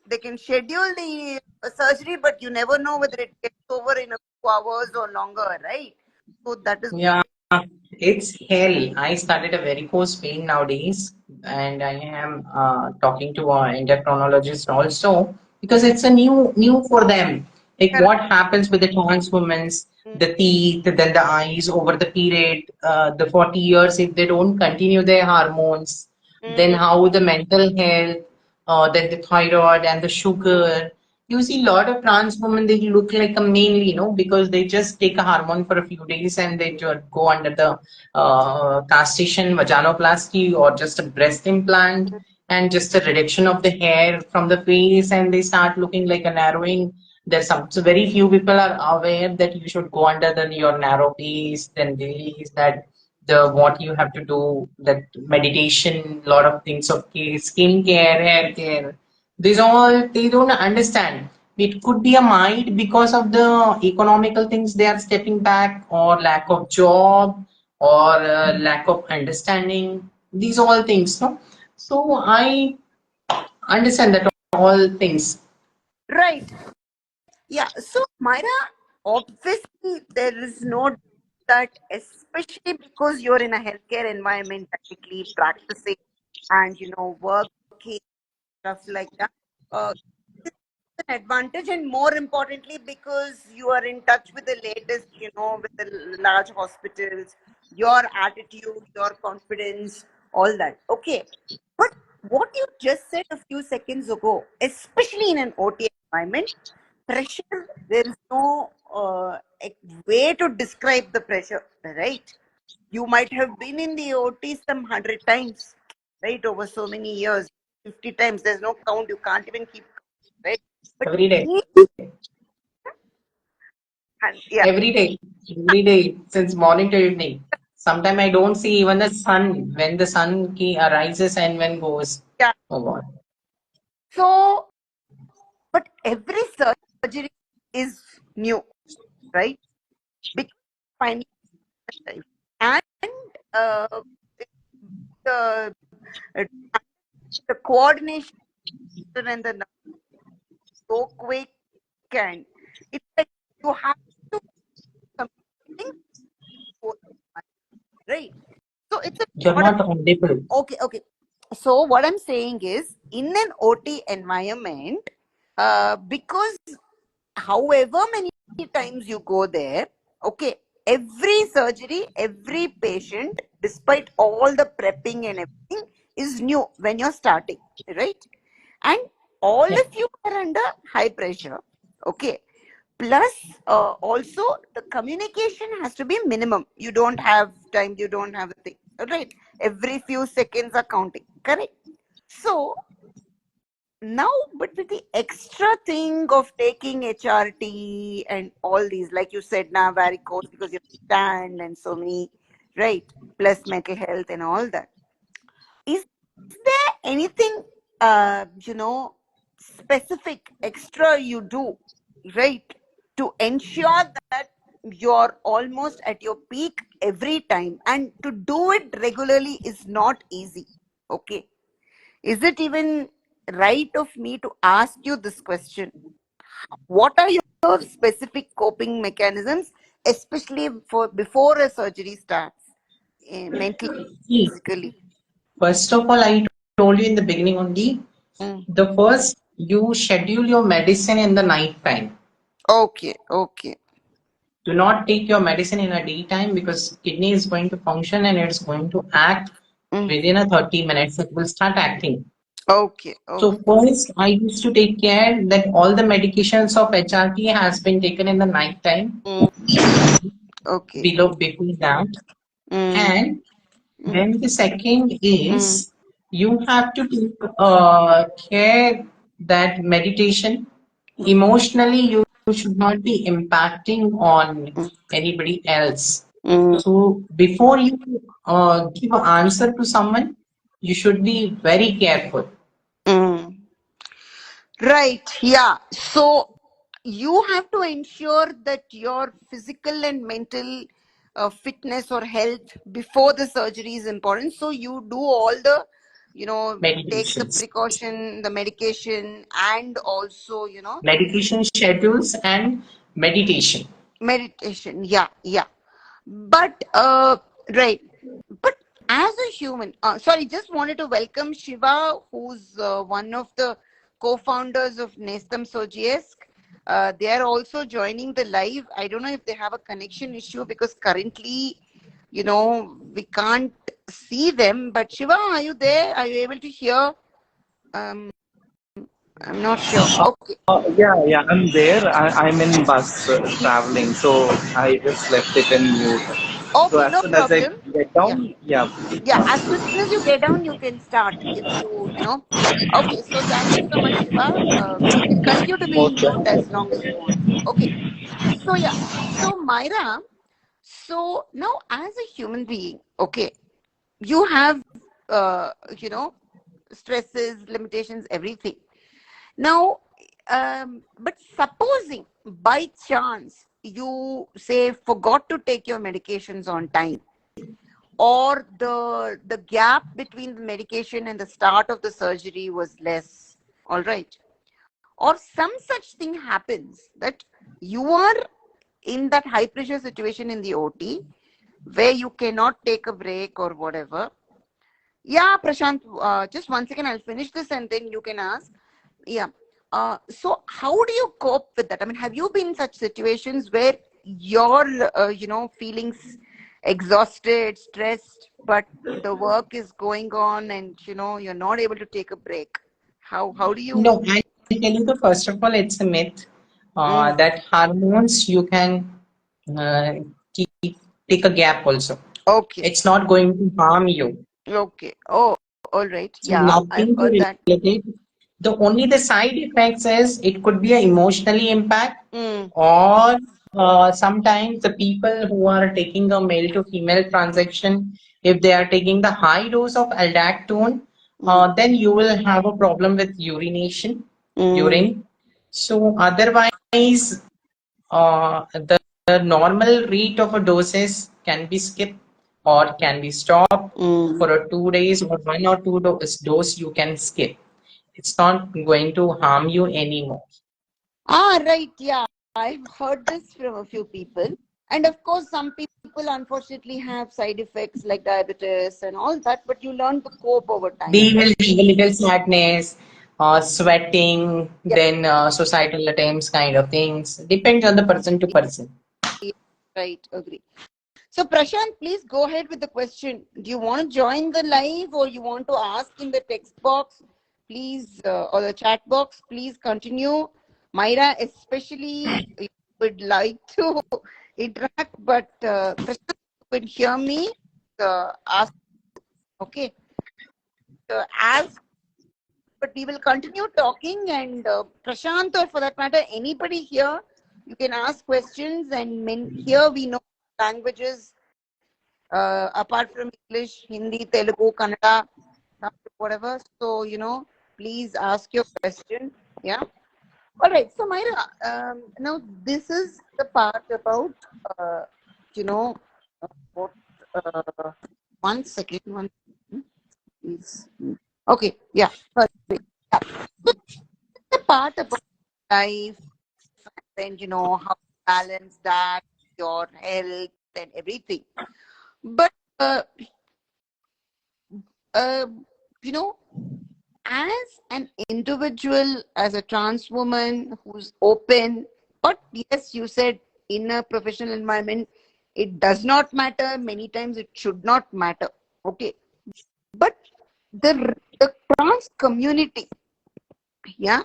They can schedule the surgery, but you never know whether it gets over in a few hours or longer, right? So that is
Yeah, it's hell. I started a varicose vein nowadays, and I am talking to an endocrinologist also because it's a new for them. Like
correct.
what happens with the trans women's, the teeth, then the eyes over the period, the 40 years if they don't continue their hormones, then
Mm,
how the mental health, then the thyroid and the sugar. You see, a lot of trans women, they look like a mainly, because they just take a hormone for a few days and they just go under the castration, vaginoplasty, or just a breast implant and just a reduction of the hair from the face, and they start looking like a narrowing. There's some, so very few people are aware that you should go under your narrow face, then release that the what you have to do, that meditation, lot of things of skin care, hair care. These all they don't understand. It could be a might because of the economical things they are stepping back, or lack of job, or lack of understanding. These all things, no. So I understand that all things.
Right. Yeah. So, Myra, obviously, there is no doubt that, especially because you're in a healthcare environment, technically practicing and, working, stuff like that. It's an advantage, and more importantly, because you are in touch with the latest, with the large hospitals, your attitude, your confidence, all that. Okay. But what you just said a few seconds ago, especially in an OT environment, pressure, there is no way to describe the pressure, right? You might have been in the OT some 100 times, right, over so many years, 50 times. There's no count. You can't even keep count, right? But
Every day,
and yeah,
every day, every day, since morning to evening. Sometimes I don't see even the sun when the sun arises and when goes.
yeah.
Oh God.
So, but every surgery is new, right? Because finally, and uh, the the coordination and the numbers so quick, and it's like you have to something right. So it's a
You're
lot of
not audible.
okay. So what I'm saying is, in an OT environment, because however many times you go there, okay, every surgery, every patient, despite all the prepping and everything, is new when you're starting, right? And all
Yeah.
of you are under high pressure, okay. Plus, also the communication has to be minimum. You don't have time, you don't have the thing, right? Every few seconds are counting, correct? So now, but with the extra thing of taking HRT and all these, like you said, now varicose because you stand and so many, right? Plus mental health and all that. Is there anything, specific extra you do, right, to ensure that you're almost at your peak every time? And to do it regularly is not easy. Okay. Is it even right of me to ask you this question? What are your specific coping mechanisms, especially for before a surgery starts, mentally,
See,
physically?
first of all, I told you in the beginning only,
Mm.
the first you schedule your medicine in the night time.
Okay, okay.
Do not take your medicine in a daytime because kidney is going to function and it's going to act
Mm.
within a 30 minutes. It will start acting.
Okay,
So
okay.
first, I used to take care that all the medications of HRT has been taken in the night time
Mm. Okay.
before that.
Mm.
And
Mm.
then the second
Mm.
is you have to take care that meditation emotionally you should not be impacting on
Mm.
anybody else.
Mm.
So before you give an answer to someone, you should be very careful.
Mm. Right, yeah. So you have to ensure that your physical and mental fitness or health before the surgery is important. So you do all the, take the
Meditations,
precaution, the medication, and also,
medication schedules, and meditation.
meditation. Yeah, yeah. But, right. But as a human, sorry, just wanted to welcome Shiva, who's one of the co-founders of Nestam Sogiesk. They are also joining the live. I don't know if they have a connection issue because currently, we can't see them. But Shiva, are you there? Are you able to hear? Um, I'm not sure. Okay.
Yeah, I'm there. I'm in bus traveling, so I just left it in mute. So
Okay,
as
no
soon as I
problem.
get
Yeah.
down, yeah.
Yeah, as soon as you get down, you can start if okay, so thank you so much, Shiva. You can continue to be in
Okay.
mute as long as you want. Okay, so yeah, so Myra, so now as a human being, okay, you have uh, you know stresses, limitations, everything. Now, but supposing by chance you say forgot to take your medications on time, or the gap between the medication and the start of the surgery was less, all right, or some such thing happens that you are in that high pressure situation in the OT where you cannot take a break or whatever. Yeah, Prashant, just one second, I'll finish this and then you can ask. Yeah. So how do you cope with that? I mean, have you been in such situations where you're, feelings exhausted, stressed, but the work is going on and, you're not able to take a break? How do you?
No, I tell you the first of all, it's a myth
Mm,
that hormones you can uh, keep, take a gap also.
okay.
It's not going to harm you.
Okay. Oh, all right.
So
Yeah, I've
nothing
heard
to
that.
relate it. The side effects is it could be an emotionally impact,
Mm,
or sometimes the people who are taking a male to female transaction, if they are taking the high dose of aldactone,
mm,
then you will have a problem with urination,
mm,
urine. So otherwise, the normal rate of a doses can be skipped or can be stopped
mm.
for a 2 days, or 1 or 2 dose you can skip. It's not going to harm you anymore.
Ah, right. Yeah, I've heard this from a few people. And of course, some people unfortunately have side effects like diabetes and all that, but you learn to cope over time,
They will
right?
have a little sadness, sweating,
Yeah,
then societal attempts kind of things. Depends on the person to person.
yeah, right. Agree. So, Prashant, please go ahead with the question. Do you want to join the live or you want to ask in the text box? Please, or the chat box, please continue. Myra, especially, would like to interact, but Prashant, you can hear me. Ask, okay. Ask, but we will continue talking. And Prashant, or for that matter, anybody here, you can ask questions. And here we know languages apart from English, Hindi, Telugu, Kannada, whatever. So, please ask your question. Yeah. All right. So, Myra, now this is the part about, uh, you know, what, uh, one second, please. Okay. Yeah. Sorry. Yeah. So, the part about life and, how to balance that, your health and everything. But, uh, you know, as an individual, as a trans woman who's open, but yes, you said in a professional environment, it does not matter. Many times it should not matter. Okay. But the trans community, yeah,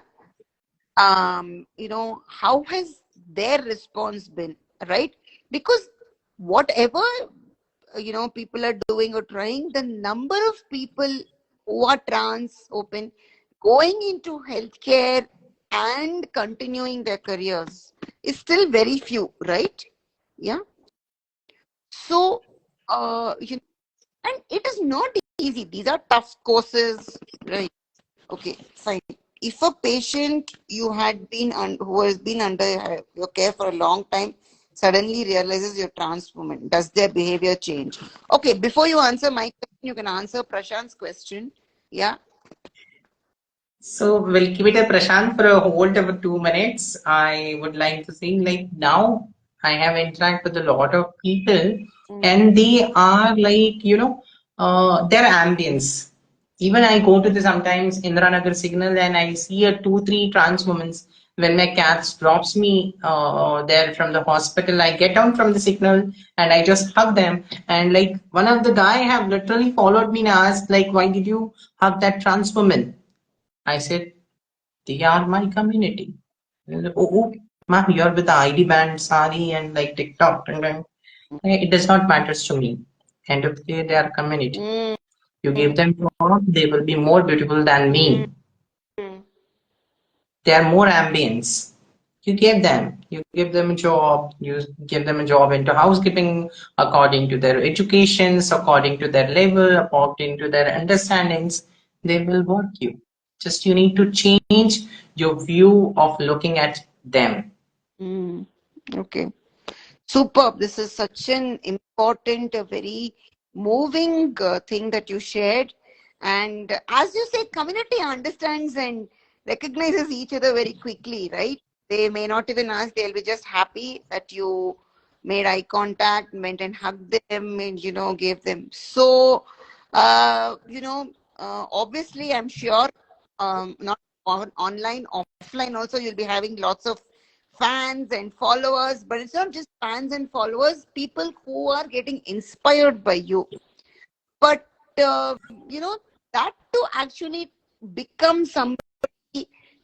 how has their response been, right? Because whatever people are doing or trying, the number of people who are trans open going into healthcare and continuing their careers is still very few, right? Yeah. So and it is not easy. These are tough courses, right? Okay, fine. If a patient you had been who has been under your care for a long time suddenly realizes you're trans woman, does their behavior change? Okay, before you answer my question, you can answer Prashant's question. Yeah.
So we'll keep it a Prashant for a whole of 2 minutes. I would like to say, like now, I have interacted with a lot of people,
Mm,
and they are like, their ambience. Even I go to the sometimes Indranagar signal and I see a 2, 3 trans women. When my cats drops me there from the hospital, I get down from the signal and I just hug them. And like one of the guy have literally followed me and asked, like, why did you hug that trans woman? I said, they are my community. And like, oh, ma'am, you're with the ID band, Sari, and like TikTok. And then, it does not matter to me. End of the day, they are community.
mm,
You give them job, they will be more beautiful than
mm,
me.
mm,
They are more ambience. You give them a job, you give them a job into housekeeping according to their educations, according to their level, according to their understandings, they will work you. Just you need to change your view of looking at them.
Mm. Okay. Superb. This is such an important, a very moving thing that you shared. And as you said, community understands and recognizes each other very quickly, right? They may not even ask, they'll be just happy that you made eye contact, went and hugged them, and, gave them. So, obviously, I'm sure, not online, offline also, you'll be having lots of fans and followers, but it's not just fans and followers, people who are getting inspired by you. But, uh, you know, that to actually become somebody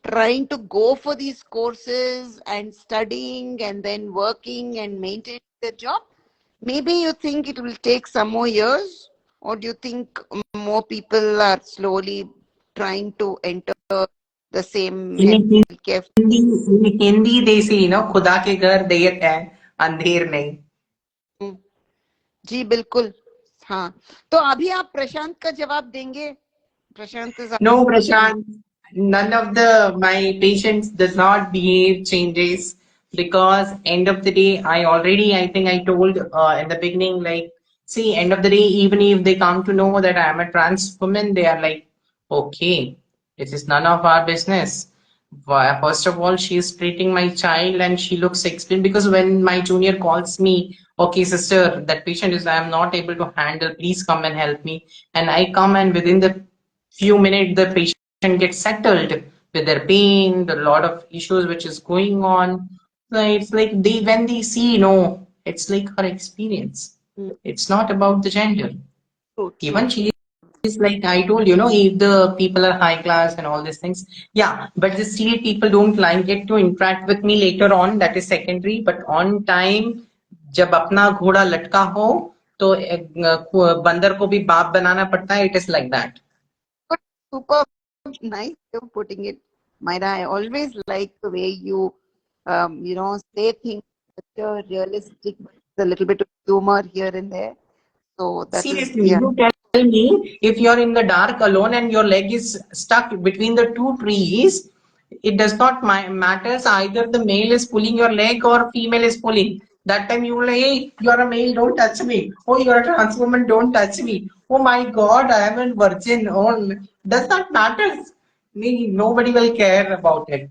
trying to go for these courses and studying and then working and maintaining their job, maybe you think it will take some more years, or do you think more people are slowly trying to enter the same
In
healthcare?
Hindi, in Hindi they say, खुदा के घर देर है, अंधेर नहीं.
जी बिल्कुल. हाँ, तो अभी आप प्रशांत का जवाब देंगे? प्रशांत is
No,
asking.
Prashant, none of the my patients does not behave changes because end of the day, I think I told in the beginning, like, see, end of the day, even if they come to know that I am a trans woman, they are like, okay, it is none of our business. First of all, she is treating my child and she looks explained because when my junior calls me, okay, sister, that patient is I am not able to handle, please come and help me. And I come and within the few minutes the patient gets settled with their pain, the lot of issues which is going on. So it's like they when they see, it's like her experience.
Mm,
It's not about the gender.
true,
Even
true.
she is like I told, if the people are high class and all these things, yeah, but the still people don't like it to interact with me later on. That is secondary. But on time, जब अपना घोड़ा लटका हो, तो बंदर को भी बाप बनाना पड़ता है. It is like that.
But super nice way of putting it, Myra. I always like the way you, say things such a realistic, a little bit of humor here and there. So that is,
Seriously,
yeah.
you tell me if you're in the dark alone and your leg is stuck between the two trees, it does not matters either the male is pulling your leg or female is pulling. That time you will, hey, you're a male, don't touch me. Oh, you're a trans woman, don't touch me. Oh my God, I am a virgin. Oh, does not matter. Nobody will care about it.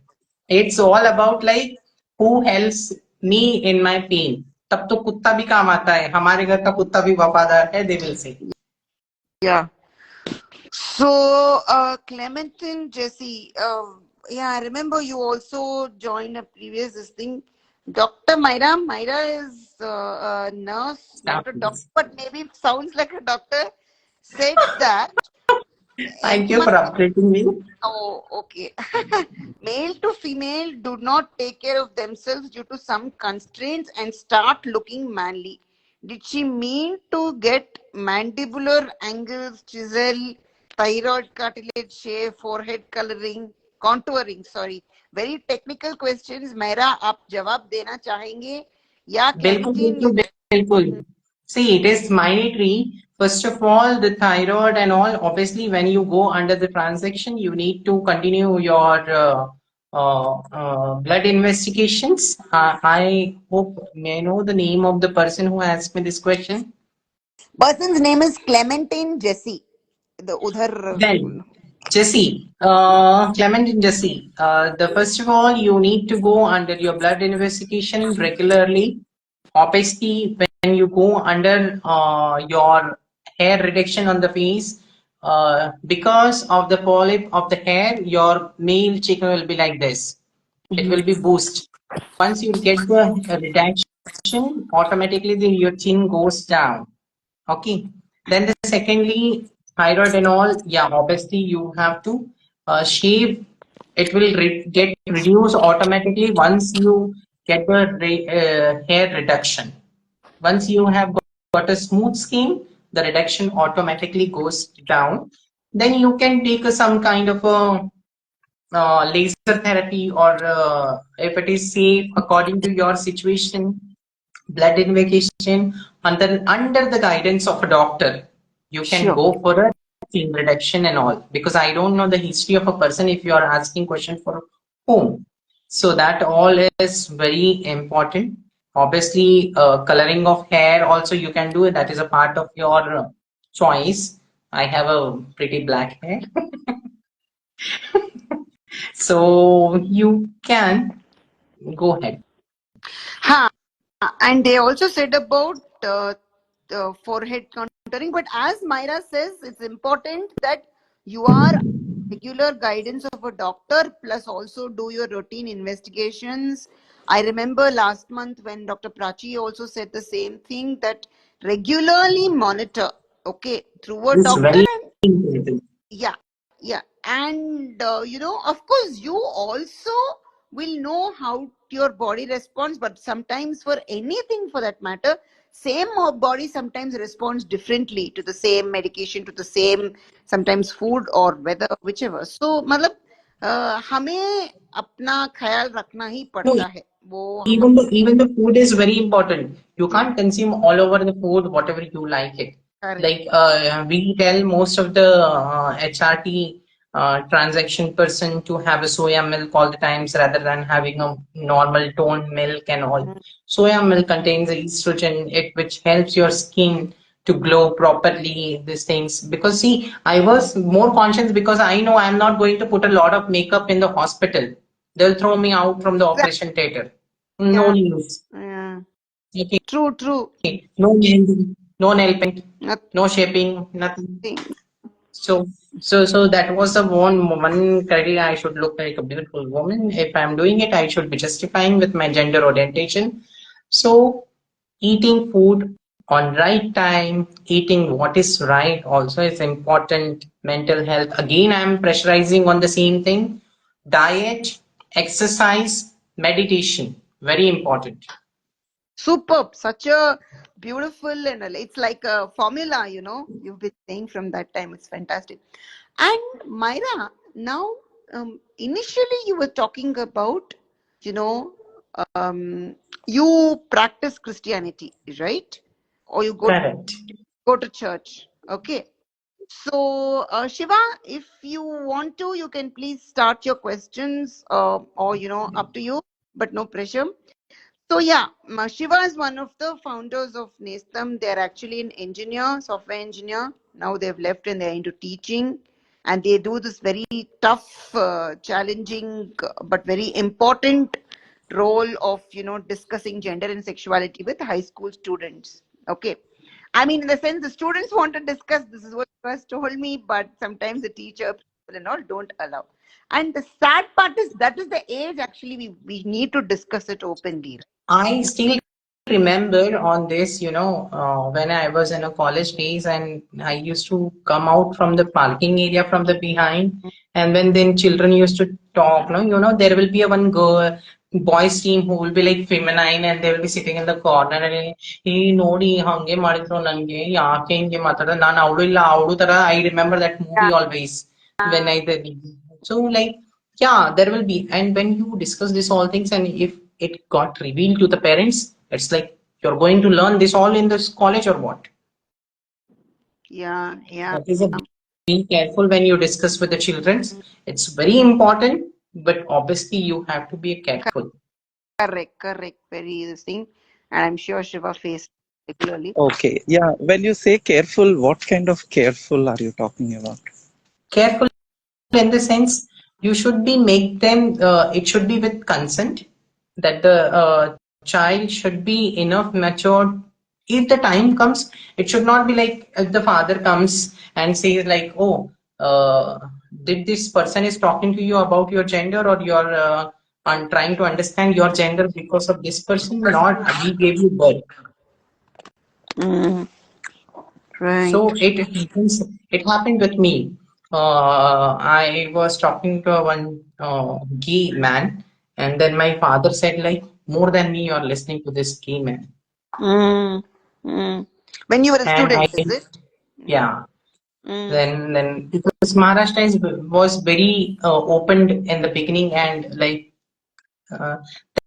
It's all about like who helps me in my pain. तब तो कुत्ता भी काम आता है. हमारे घर का कुत्ता भी वफादार है. They will say.
Yeah. So, Clementine, Jesse, yeah, I remember you also joined a previous this thing. Dr. Myra. Myra is a nurse, not
Staff
a doctor,
please.
but maybe sounds like a doctor. Said that
Thank you for
anyone.
updating me.
Oh, okay. Male to female do not take care of themselves due to some constraints and start looking manly. Did she mean to get mandibular angles, chisel, thyroid cartilage shape, forehead coloring, contouring? Sorry, very technical questions. Myra, आप जवाब देना चाहेंगे या
बिल्कुल
Clementine?
बिल्कुल बिल्कुल. See, it is mandatory. First of all, the thyroid and all. Obviously, when you go under the transaction, you need to continue your blood investigations. I hope may I know the name of the person who asked me this question.
Person's name is Clementine Jesse. The udhar.
Well, Jesse, Clement and Jesse, the first of all, you need to go under your blood investigation regularly. Obviously, when you go under your hair reduction on the face, because of the polyp of the hair, your male chicken will be like this. It will be boost. Once you get the reduction, automatically your chin goes down. Okay. Then the secondly, thyroid and all, yeah, obviously you have to shave. It will get reduced automatically once you get the hair reduction. Once you have got a smooth skin, the reduction automatically goes down. Then you can take some kind of a laser therapy or if it is safe according to your situation, blood investigation under the guidance of a doctor. You can
Sure.
go for it. self-esteem reduction and all, because I don't know the history of a person if you are asking question for whom. So that all is very important. Obviously, coloring of hair also you can do it. That is a part of your choice. I have a pretty black hair, so you can go ahead.
Ha! And they also said about forehead contouring. But as Myra says, it's important that you are regular guidance of a doctor, plus also do your routine investigations. I remember last month when Dr. Prachi also said the same thing, that regularly monitor, okay, through a
It's
doctor.
very
And
important.
yeah, yeah. And of course, you also will know how your body responds, but sometimes for anything for that matter, same body sometimes responds differently to the same medication, to the same sometimes food or weather, whichever. So मतलब हमें अपना ख्याल रखना ही
No,
पड़ता है वो हम
even the food is very important. You can't consume all over the food whatever you like it.
Correct
Like we tell most of the HRT transaction person to have a soya milk all the times rather than having a normal toned milk and all. Soya milk contains estrogen, it which helps your skin to glow properly. These things, because see, I was more conscious because I know I'm not going to put a lot of makeup in the hospital. They'll throw me out from the operation theater. No
yeah,
news.
yeah.
Okay.
True,
No nail, no nail paint, no
nothing.
shaping, nothing. So, so that was the one criteria. I should look like a beautiful woman. If I'm doing it, I should be justifying with my gender orientation. So, eating food on right time, eating what is right also is important. Mental health. Again, I'm pressurizing on the same thing. Diet, exercise, meditation. Very important.
Superb, such a beautiful, and it's like a formula, you've been saying from that time. It's fantastic. And Myra, now, initially you were talking about, you know, you practice Christianity, right? Or you
Correct.
go to church. Okay. So, Shiva, if you want to, you can please start your questions, or up to you, but no pressure. So yeah, Shiva is one of the founders of Nestam. They're actually an engineer, software engineer. Now they've left and they're into teaching, and they do this very tough, challenging, but very important role of discussing gender and sexuality with high school students. Okay, I mean, in the sense the students want to discuss. This is what you first told me, but sometimes the teacher principal and all don't allow. And the sad part is that is the age actually we need to discuss it openly.
I still remember on this, when I was in a college days and I used to come out from the parking area from the behind, and when then children used to talk, no, there will be a one girl, boys team who will be like feminine and they will be sitting in the corner and he ನೋಡಿ ಹಂಗೆ ಮಾಡಿದ್ರು ನಂಗೆ ಯಾಕೆ ಹಿಂಗೆ ಮಾತಾಡ ನಾನು ಅವಳು ಇಲ್ಲ ಅವಳು ತರ I remember that movie always when I did. So like yeah, there will be. And when you discuss this all things and if it got revealed to the parents, it's like you're going to learn this all in this college or what?
Yeah.
That is a be careful when you discuss with the children. It's very important, but obviously you have to be careful.
Correct. Very this thing. And I'm sure Shiva faced regularly.
Okay, yeah. When you say careful, what kind of careful are you talking about?
Careful in the sense you should be make them. It should be with consent that the child should be enough matured. If the time comes, it should not be like if the father comes and says like, "Oh, did this person is talking to you about your gender or you're trying to understand your gender because of this person? Not we gave you birth."
Mm, right.
So it happens. It happened with me. I was talking to one gay man, and then my father said, like, more than me, you're listening to this gay man.
Mm. When you were a
And I,
student, is it?
yeah.
Mm.
Then because was very opened in the beginning, and like uh,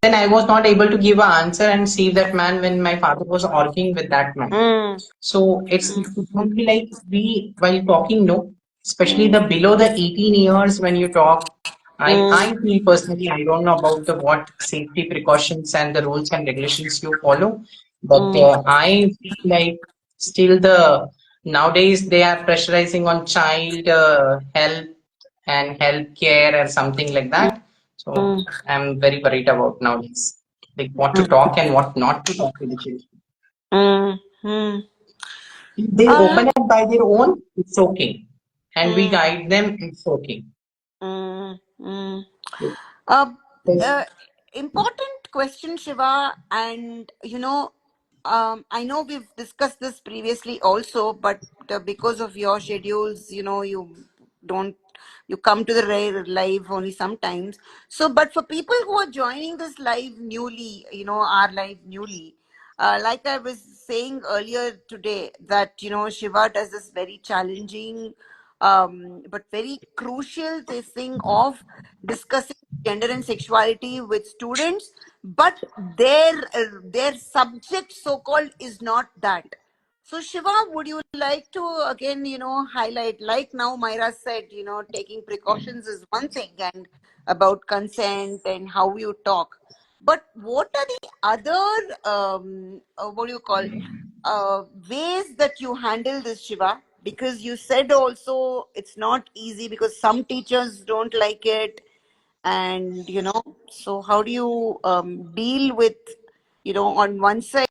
then I was not able to give an answer and save that man when my father was arguing with that man.
Mm.
So it's it would be like we while talking, no, especially the below the 18 years when you talk. I
Mm,
feel personally, I don't know about the what safety precautions and the rules and regulations you follow, but
mm,
I feel like still the nowadays they are pressurizing on child health and health care or something like that. So
mm,
I'm very worried about nowadays, like what to
mm,
talk and what not to talk to the children.
mm, mm.
If they
Uh,
open up by their own, it's okay, and we
mm,
guide them, it's okay.
mm, mm. Uh, uh, Important question, Shiva. And I know we've discussed this previously also, but because of your schedules, don't you come to the live only sometimes. So, but for people who are joining this live newly, our live newly, like I was saying earlier today, that Shiva does this very challenging, but very crucial this thing of discussing gender and sexuality with students, but their subject so called is not that. So Shiva, would you like to again highlight, like now Myra said, taking precautions is one thing, and about consent and how you talk, but what are the other what do you call ways that you handle this, Shiva? Because you said also it's not easy because some teachers don't like it, and so how do you deal with on one side,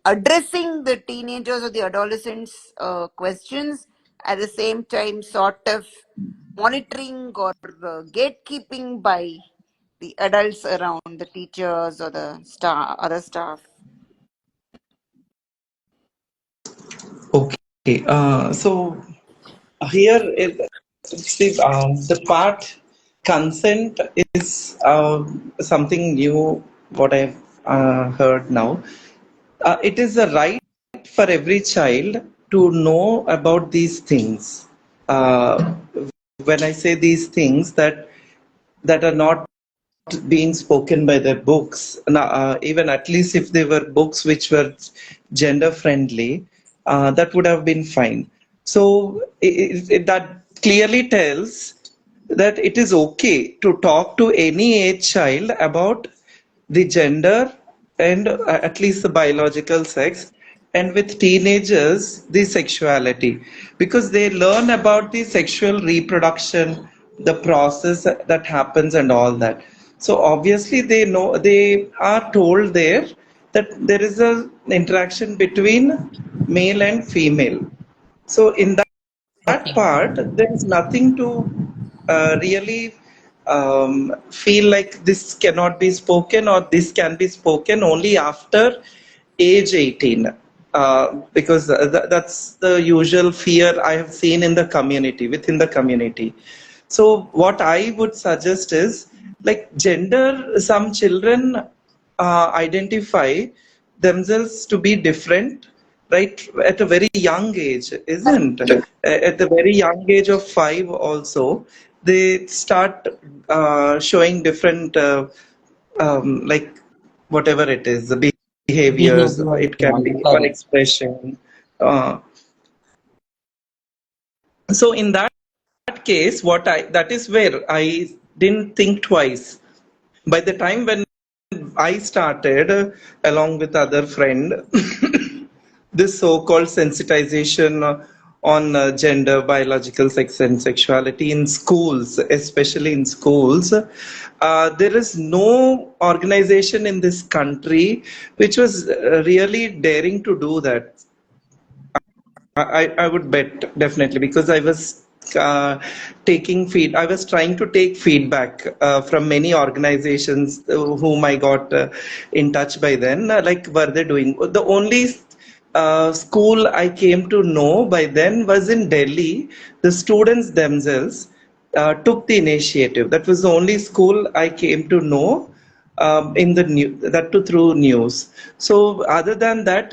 addressing the teenagers or the adolescents questions, at the same time sort of monitoring or gatekeeping by the adults around, the teachers or the other staff.
Okay. So here is see the part consent is something new. What I've heard now, it is a right for every child to know about these things. Uh, when I say these things that are not being spoken by their books, even at least if they were books which were gender friendly, that would have been fine. So that clearly tells that it is okay to talk to any age child about the gender and at least the biological sex, and with teenagers the sexuality, because they learn about the sexual reproduction, the process that happens and all that. So obviously they know, they are told there that there is a interaction between male and female. So in that
Okay.
part, there is nothing to really feel like this cannot be spoken or this can be spoken only after age 18. Because that's the usual fear I have seen in the community, within the community. So what I would suggest is, like, gender, some children identify themselves to be different, right, at a very young age, isn't? At the very young age of 5 also, they start showing different, like, whatever it is, the behaviors,
Behavior,
it can
yeah,
be one
correct.
expression. Uh, so in that case, that is where I didn't think twice. By the time when I started, along with other friend, this so-called sensitization on gender, biological sex, and sexuality in schools, especially in schools, there is no organization in this country which was really daring to do that. I would bet definitely, because I was I was trying to take feedback from many organizations whom I got in touch by then. Like, were they doing? The only school I came to know by then was in Delhi. The students themselves took the initiative. That was the only school I came to know in the new, that too through news. So other than that,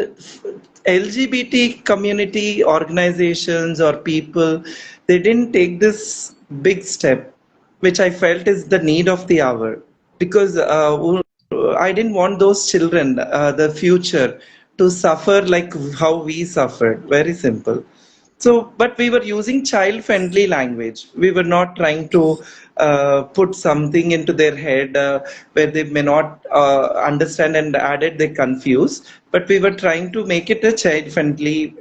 LGBT community organizations or people, they didn't take this big step, which I felt is the need of the hour, because I didn't want those children, the future, to suffer like how we suffered. Very simple. So, but we were using child-friendly language. We were not trying to put something into their head where they may not understand, and added they confuse. But we were trying to make it a child-friendly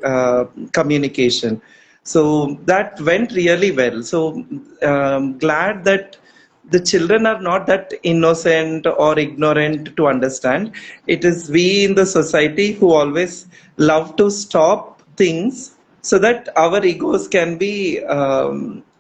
communication. So that went really well. So glad that the children are not that innocent or ignorant to understand. It is we in the society who always love to stop things so that our egos can be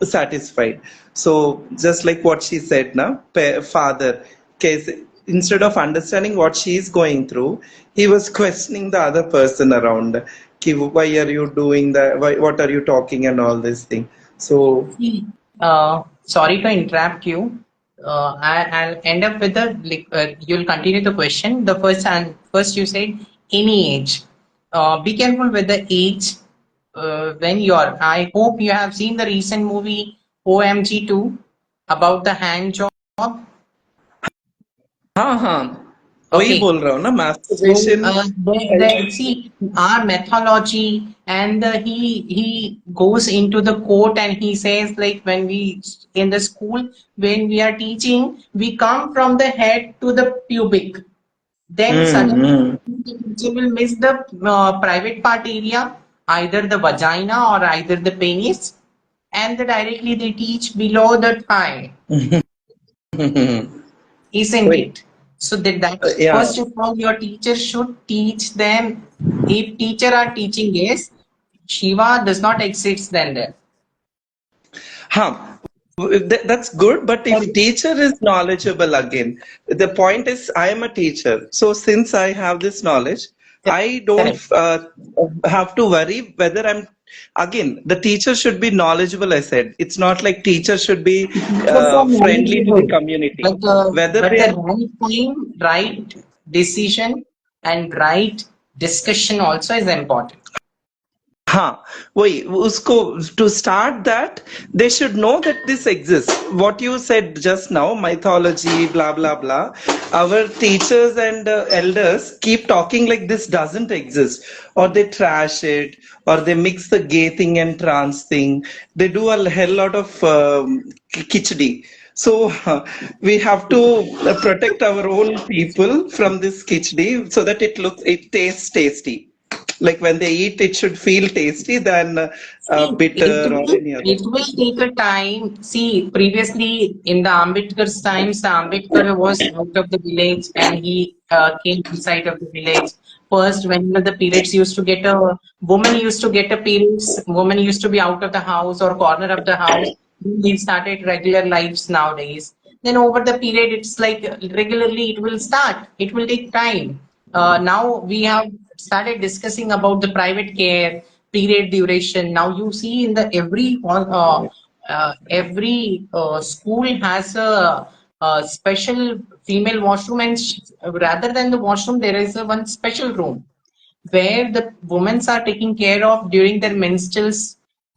satisfied. So just like what she said now, father, case, instead of understanding what she is going through, he was questioning the other person around. Ki, why are you doing that? Why, what are you talking and all this thing? So
See, sorry to interrupt you. I'll end up with the like, you'll continue the question. The first you said any age. Be careful with the age when you're. I hope you have seen the recent movie OMG 2 about the hand job.
हाँ हाँ वही
Okay.
बोल रहा हूँ ना
So
masturbation.
see our methodology, and he goes into the court and he says like when we in the school when we are teaching we come from the head to the pubic. Then suddenly
Mm-hmm.
the teacher will miss the private part area, either the vagina or either the penis, and directly they teach below the thigh, isn't
Wait,
it? So that
yeah.
first of all, your teacher should teach them. If teacher are teaching, yes, Shiva does not exist then there.
Huh. That's good, but if
Sorry.
teacher is knowledgeable again, the point is I am a teacher. So since I have this knowledge, I don't
Correct.
have to worry whether I'm again the teacher should be knowledgeable. I said it's not like teacher should be
Teachers are
friendly to the
knowledgeable,
community. Whether
but
they
the
are
right time, right decision, and right discussion also is important.
हाँ वही उसको to start that they should know that this exists. What you said just now, mythology, blah blah blah, our teachers and elders keep talking like this doesn't exist, or they trash it, or they mix the gay thing and trans thing. They do a hell lot of khichdi. So we have to protect our own people from this khichdi so that it tastes tasty, like when they eat, it should feel tasty than
See,
bitter or any other.
it will take a time. See, previously in the Ambedkar's times, the Ambedkar was out of the village and he came inside of the village. First, when the periods used to get a woman used to get a periods, woman used to be out of the house or corner of the house. They started regular lives nowadays. Then over the period, it's like regularly it will start. It will take time. Now we have started discussing about the private care period duration. Now you see in the every school has a special female washroom, and rather than the washroom, there is a one special room where the women are taken care of during their menstrual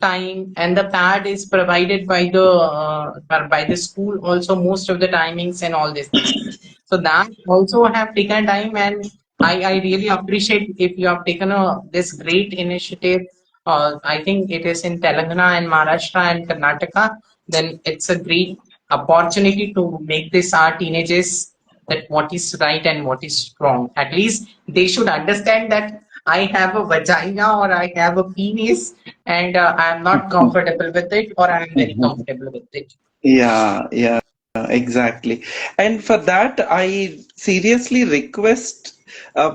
time, and the pad is provided by the school also most of the timings and all these things. So that also have taken time, and I really appreciate if you have taken this great initiative. I think it is in Telangana and Maharashtra and Karnataka. Then it's a great opportunity to make this our teenagers that what is right and what is wrong. At least they should understand that I have a vagina or I have a penis, and I am not comfortable with it, or I am very comfortable with it.
Yeah, yeah, exactly. And for that, I seriously request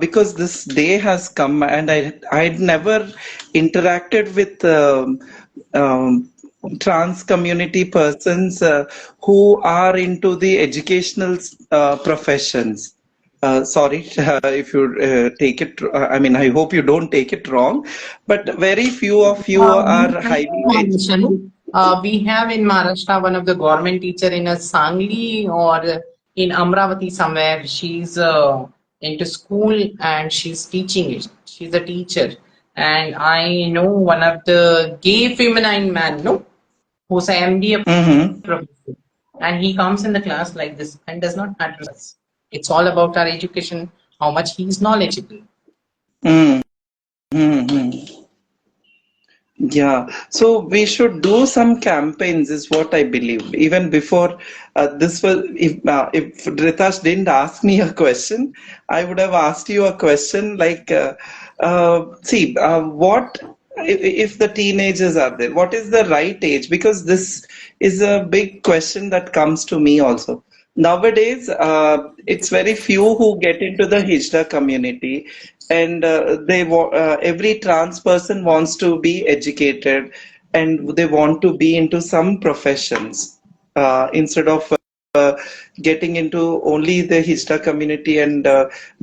because this day has come, and I'd never interacted with um, trans community persons who are into the educational professions. Sorry if you take it. I mean, I hope you don't take it wrong, but very few of you are highly educated.
We have in Maharashtra one of the government teacher in a Sangli or in Amravati somewhere. She's into school and she's teaching it. She's a teacher. And I know one of the gay feminine man, no, who's a MBA
Mm-hmm.
professor. And he comes in the class like this and does not address us. It's all about our education, how much he is knowledgeable.
Mm-hmm. Yeah, so we should do some campaigns, is what I believe. Even before this was, if Ritash didn't ask me a question, I would have asked you a question like, what if the teenagers are there? What is the right age? Because this is a big question that comes to me also. Nowadays, it's very few who get into the Hijra community, and every trans person wants to be educated, and they want to be into some professions instead of getting into only the Hijra community and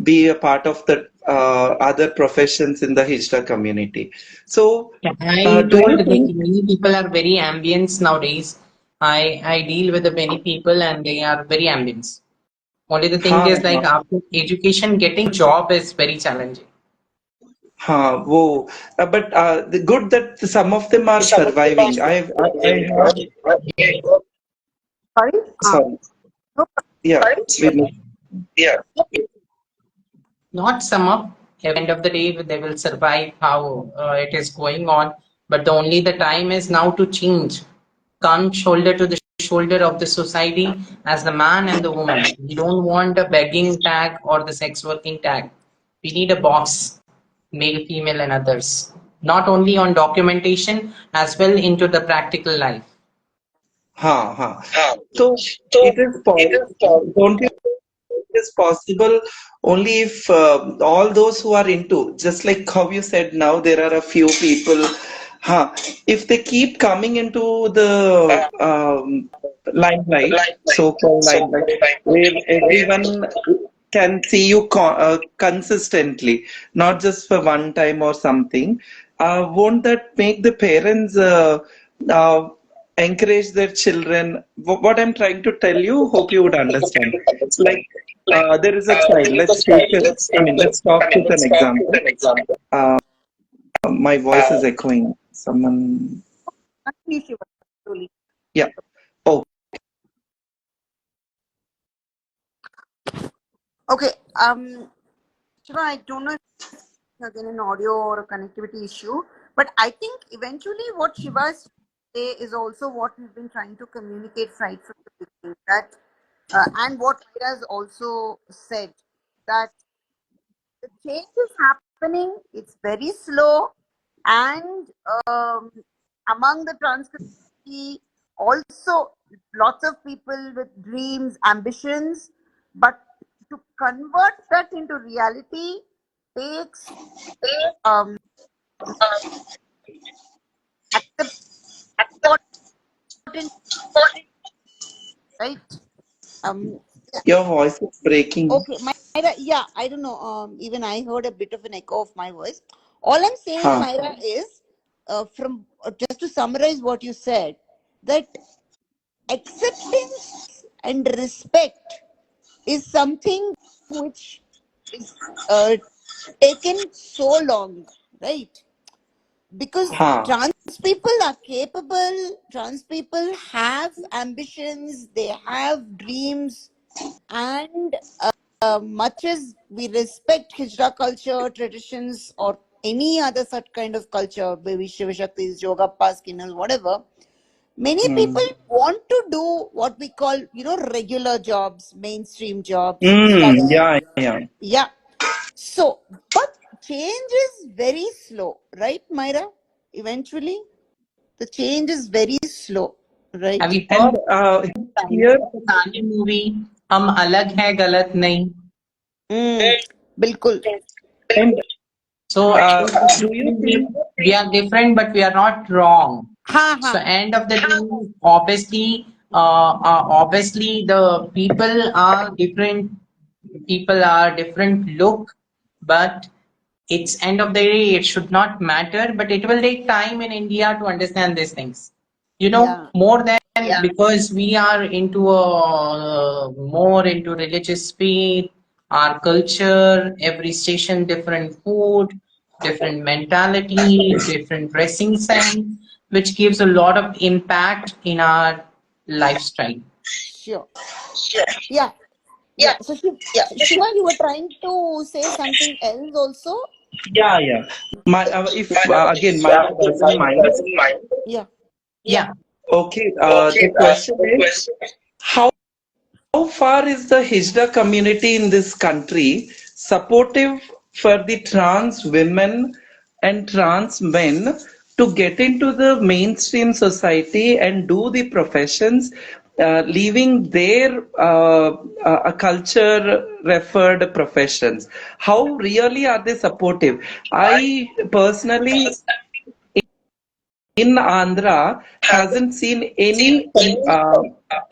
be a part of the other professions in the Hijra community. So,
I
do
told
you
that
think?
many people are very ambience nowadays. I deal with the many people and they are very ambience. Only the thing is like after education, getting job is very challenging.
Whoa. But the good that some of them are surviving. I heard.
Sorry?
Sorry.
No,
Yeah. We,
Not sum up. At the end of the day, they will survive how it is going on. But the only the time is now to change. Come shoulder to the shoulder of the society as the man and the woman. We don't want a begging tag or the sex working tag. We need a box, male, female, and others. Not only on documentation, as well into the practical life.
ha. So it is don't you think it is possible only if all those who are into, just like how you said now, there are a few people, if they keep coming into the limelight, so-called limelight, where everyone can see you consistently, not just for one time or something, won't that make the parents uh, encourage their children? What I'm trying to tell you, hope you would understand. Like, there is a child. Let's talk with an example. Uh, my voice is echoing. Someone,
actually, Shiva, slowly.
yeah. Oh,
Okay. Shiva, I don't know if it's again an audio or a connectivity issue, but I think eventually what Shiva's say is also what we've been trying to communicate right from the beginning. That and what Myra has also said that the change is happening. It's very slow, and um, among the trans community, also lots of people with dreams, ambitions, but to convert that into reality takes um, accepting important, right? Um,
your voice is breaking.
okay, Myra, yeah, I don't know. Even I heard a bit of an echo of my voice. All I'm saying,
Huh.
Myra, is from just to summarize what you said, that acceptance and respect is something which is taken so long, right? Because
Huh.
trans people are capable, trans people have ambitions, they have dreams, and much as we respect Hijra culture, traditions, or any other such kind of culture, maybe Shiva Shaktis, Yoga, Skinners, whatever, many people
Hmm.
want to do what we call, regular jobs, mainstream jobs, study.
Yeah, yeah.
Yeah. So, but change is very slow, right, Myra? Eventually, the change is very slow,
Have
right?
you
And
heard
here,
the Gandhi movie? हम अलग हैं गलत नहीं.
Mm, बिल्कुल.
and
So
do you
basically,
think?
we are different, but we are not wrong.
हाँ
So
हाँ.
end of the day, obviously the people are different. People are different look, but it's end of the day. It should not matter, but it will take time in India to understand these things.
Yeah.
More than because we are into a more into religious faith, our culture, every station different food, different mentality, different dressing sense, which gives a lot of impact in our lifestyle.
Sure. Yeah. Yeah. So, Shiva, you were trying to say something else also?
Yeah, yeah. My if again, Myra doesn't mind.
Yeah.
Yeah.
Okay. The question is, how far is the Hijra community in this country supportive for the trans women and trans men to get into the mainstream society and do the professions, leaving their culture referred professions? How really are they supportive? I personally in Andhra hasn't seen any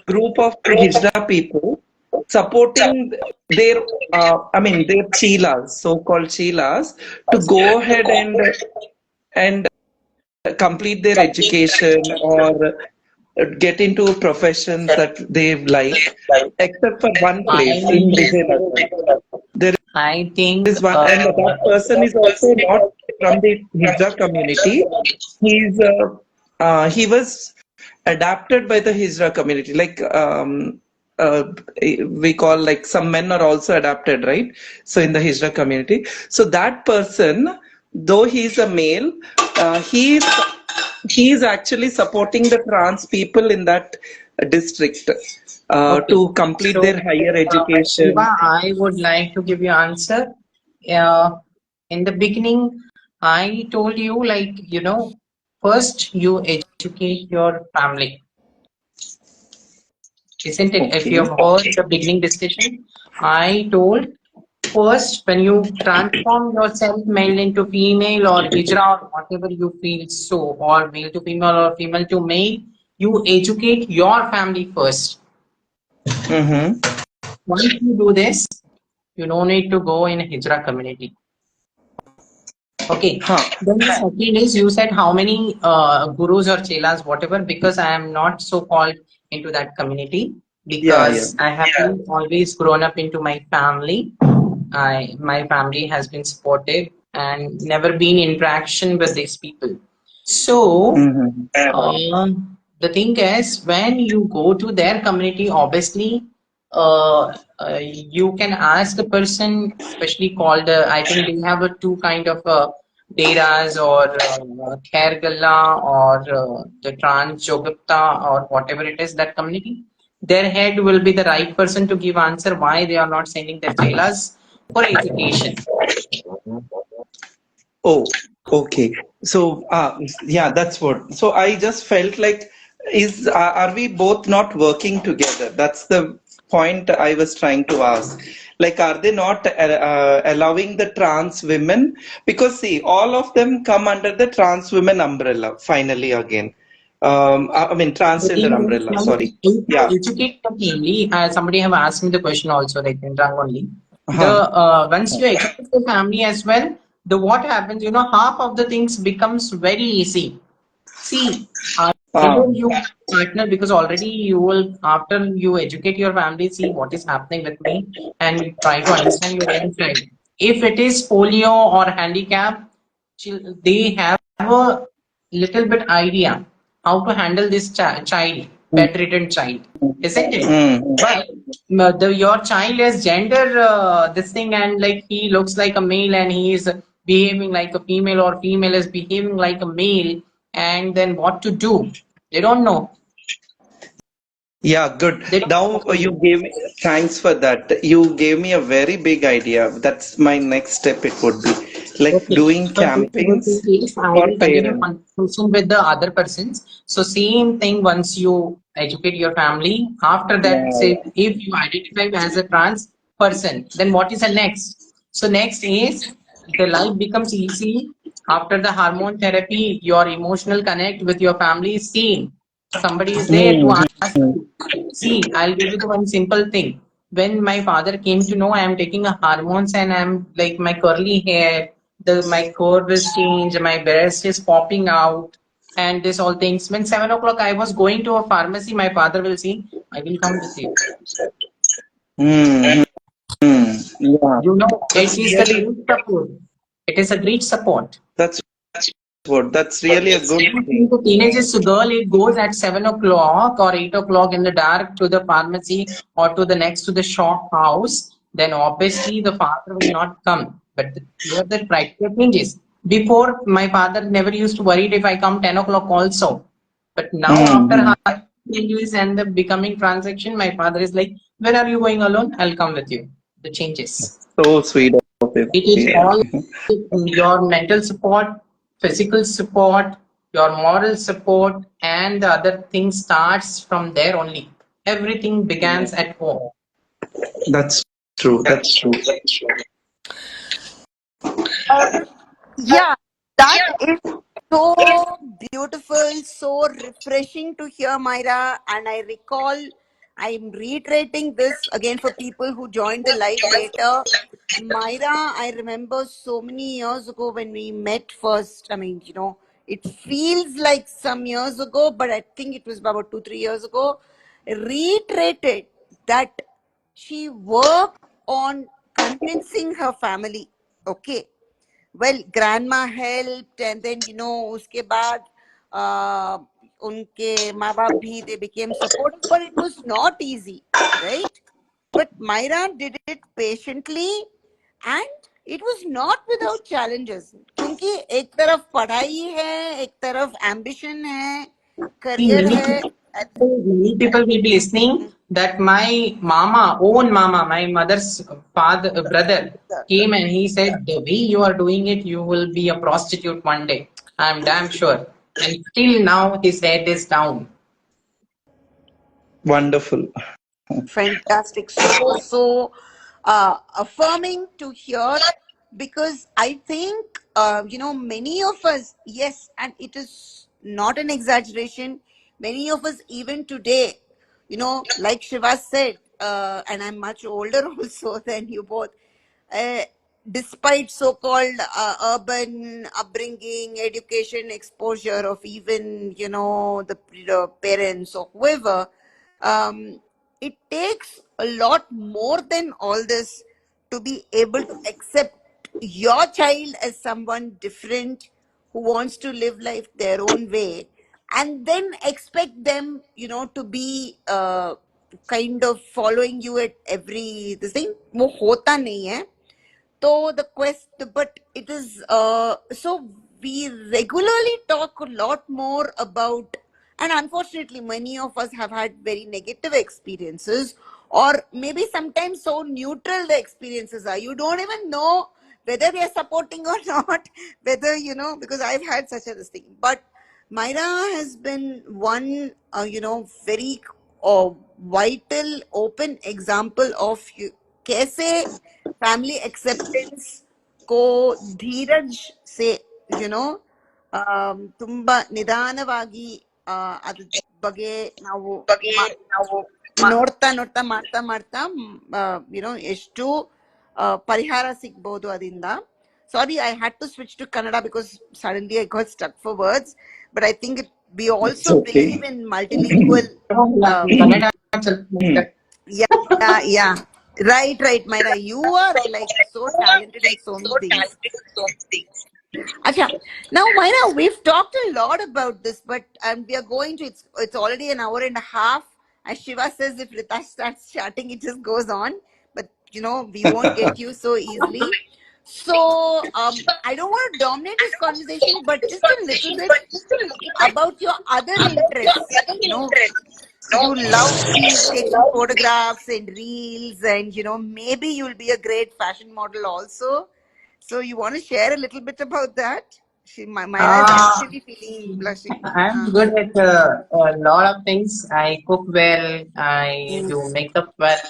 group of Hijra people supporting their, their chelas, so-called chelas, to go ahead and complete their education or get into professions that they like, except for one place in
I
Vijayanagar. There
I think
is one, and that person is also not from the Hijra community. He was adapted by the Hijra community. Like uh, we call, like, some men are also adapted, right? So in the Hijra community, so that person, though he's a male, he's actually supporting the trans people in that district
okay.
to complete their
So,
higher education.
Shiva, I would like to give you answer. Uh, in the beginning, I told you, like, first you educate your family, isn't it? If you
Okay.
have heard the beginning discussion, I told first, when you transform yourself male into female or hijra or whatever you feel so, or male to female or female to male, you educate your family first.
Mm-hmm.
Once you do this, you don't need to go in a hijra community. Okay.
Huh.
Then the second is, you said how many gurus or chelas, whatever, because I am not so called into that community,
Yeah, yeah.
because I have been always grown up into my family. My family has been supportive and never been interaction with these people. So
Mm-hmm.
the thing is, when you go to their community, obviously, you can ask the person, especially called, I think they have a two kind of deras, or Khair Galla, or the trans Gupta, or whatever it is, that community. Their head will be the right person to give answer why they are not sending their chelas for education.
Oh, okay. So, yeah, that's what. So I just felt like, are we both not working together? That's the point I was trying to ask. Like, are they not allowing the trans women? Because see, all of them come under the trans women umbrella. Finally, again,
The
transgender
thing is,
umbrella.
like,
Sorry.
if you
Yeah.
educate the family, somebody have asked me the question also, like in Rang only. The
Huh.
once you educate the family as well, the what happens, half of the things becomes very easy. See, either
Um,
you partner, because already you will, after you educate your family, see what is happening with me, and you try to understand your own child. If it is polio or handicap, they have a little bit idea how to handle this child, bedridden child, isn't it?
mm,
But your child is gender this thing, and like he looks like a male and he is behaving like a female, or female is behaving like a male, and then what to do? They don't know.
Yeah, good.
They don't know
Now
what to
you
do.
gave me, thanks for that. You gave me a very big idea. That's my next step, it would be like
Okay.
doing
So this would be
campings
case. I
for
will continue
parents.
conversation with the other persons. So same thing, once you educate your family, after that,
Yeah.
say if you identify as a trans person, then what is the next? So next is the life becomes easy after the hormone therapy, your emotional connect with your family is seen. Somebody is there to
Mm,
ask you. See, I'll give you the one simple thing. When my father came to know I am taking a hormones and I'm like my curly hair, the my curve is changed, my breast is popping out, and this all things. When 7 o'clock I was going to a pharmacy, my father will see, I will come with you.
mm, yeah.
It
That's
is the
really,
great support. It is a great support.
that's that's
But
really a
if
good thing.
the teenagers girl, it goes at 7 o'clock or 8 o'clock in the dark to the pharmacy or to the next to the shop house, then obviously the father will not come. But here the criteria changes. Before, my father never used to worry if I come 10 o'clock also. But now, after
Mm-hmm.
changes and the becoming transaction, my father is like, "Where are you going alone? I'll come with you." The changes.
So sweet of it.
It is
Yeah.
all your mental support, physical support, your moral support, and the other thing starts from there only. Everything begins at home.
That's true. That's true.
Yeah, that is so beautiful, so refreshing to hear, Myra. And I recall, I'm reiterating this again for people who joined the live later. Myra, I remember so many years ago when we met first. I mean, it feels like some years ago, but I think it was about 2, 3 years ago. Reiterated that she worked on convincing her family. Okay, well, grandma helped, and then उसके बाद उनके माँ बाप भी they became supportive, but it was not easy, right? But Myra did it patiently, and it was not without challenges. क्योंकि एक तरफ पढ़ाई है, एक तरफ ambition है,
See,
career है.
many people will be listening that my mama, my mother's father, brother came and he said, the way you are doing it, you will be a prostitute one day. I'm damn sure. And still now his head is down.
Wonderful.
Fantastic. So affirming to hear, because I think, many of us, yes, and it is not an exaggeration, many of us, even today, like Shiva said, and I'm much older also than you both, uh, despite so-called urban upbringing, education, exposure of even, the parents or whoever, um, it takes a lot more than all this to be able to accept your child as someone different who wants to live life their own way, and then expect them, to be kind of following you at every this thing. वो होता नहीं है. So the quest, but it is so we regularly talk a lot more about, and unfortunately, many of us have had very negative experiences, or maybe sometimes so neutral the experiences are. You don't even know whether they are supporting or not, whether, because I've had such a this thing. But Myra has been one, very vital, open example of कैसे family acceptance को धीरज से you know ತುಂಬಾ ನಿಧಾನವಾಗಿ ಅದ್ರ ಬಗ್ಗೆ ನಾವು ನೋಡ್ತಾ ನೋಡ್ತಾ ಮಾಡ್ತಾ ಮಾಡ್ತಾ ಎಷ್ಟು ಪರಿಹಾರ ಸಿಗ್ಬೋದು ಅದರಿಂದ. Sorry, I had to switch to Kannada because suddenly I got stuck for words. But I think we
It's
also believe
okay.
in multilingual. Um,
Kannada
Hmm.
yeah. Right, Myra. You are like so talented in so many things. Acha. Now, Myra, we've talked a lot about this, but we are going to. It's already an hour and a half. As Shiva says, if Rita starts chatting, it just goes on. But we won't get you so easily. So I don't want to dominate this conversation, but just a little bit about your other interests. You love taking photographs and reels, and maybe you'll be a great fashion model also. So you want to share a little bit about that? Myra is
Uh,
actually feeling blushing.
I'm good at a lot of things. I cook well, I
Mm,
do makeup well,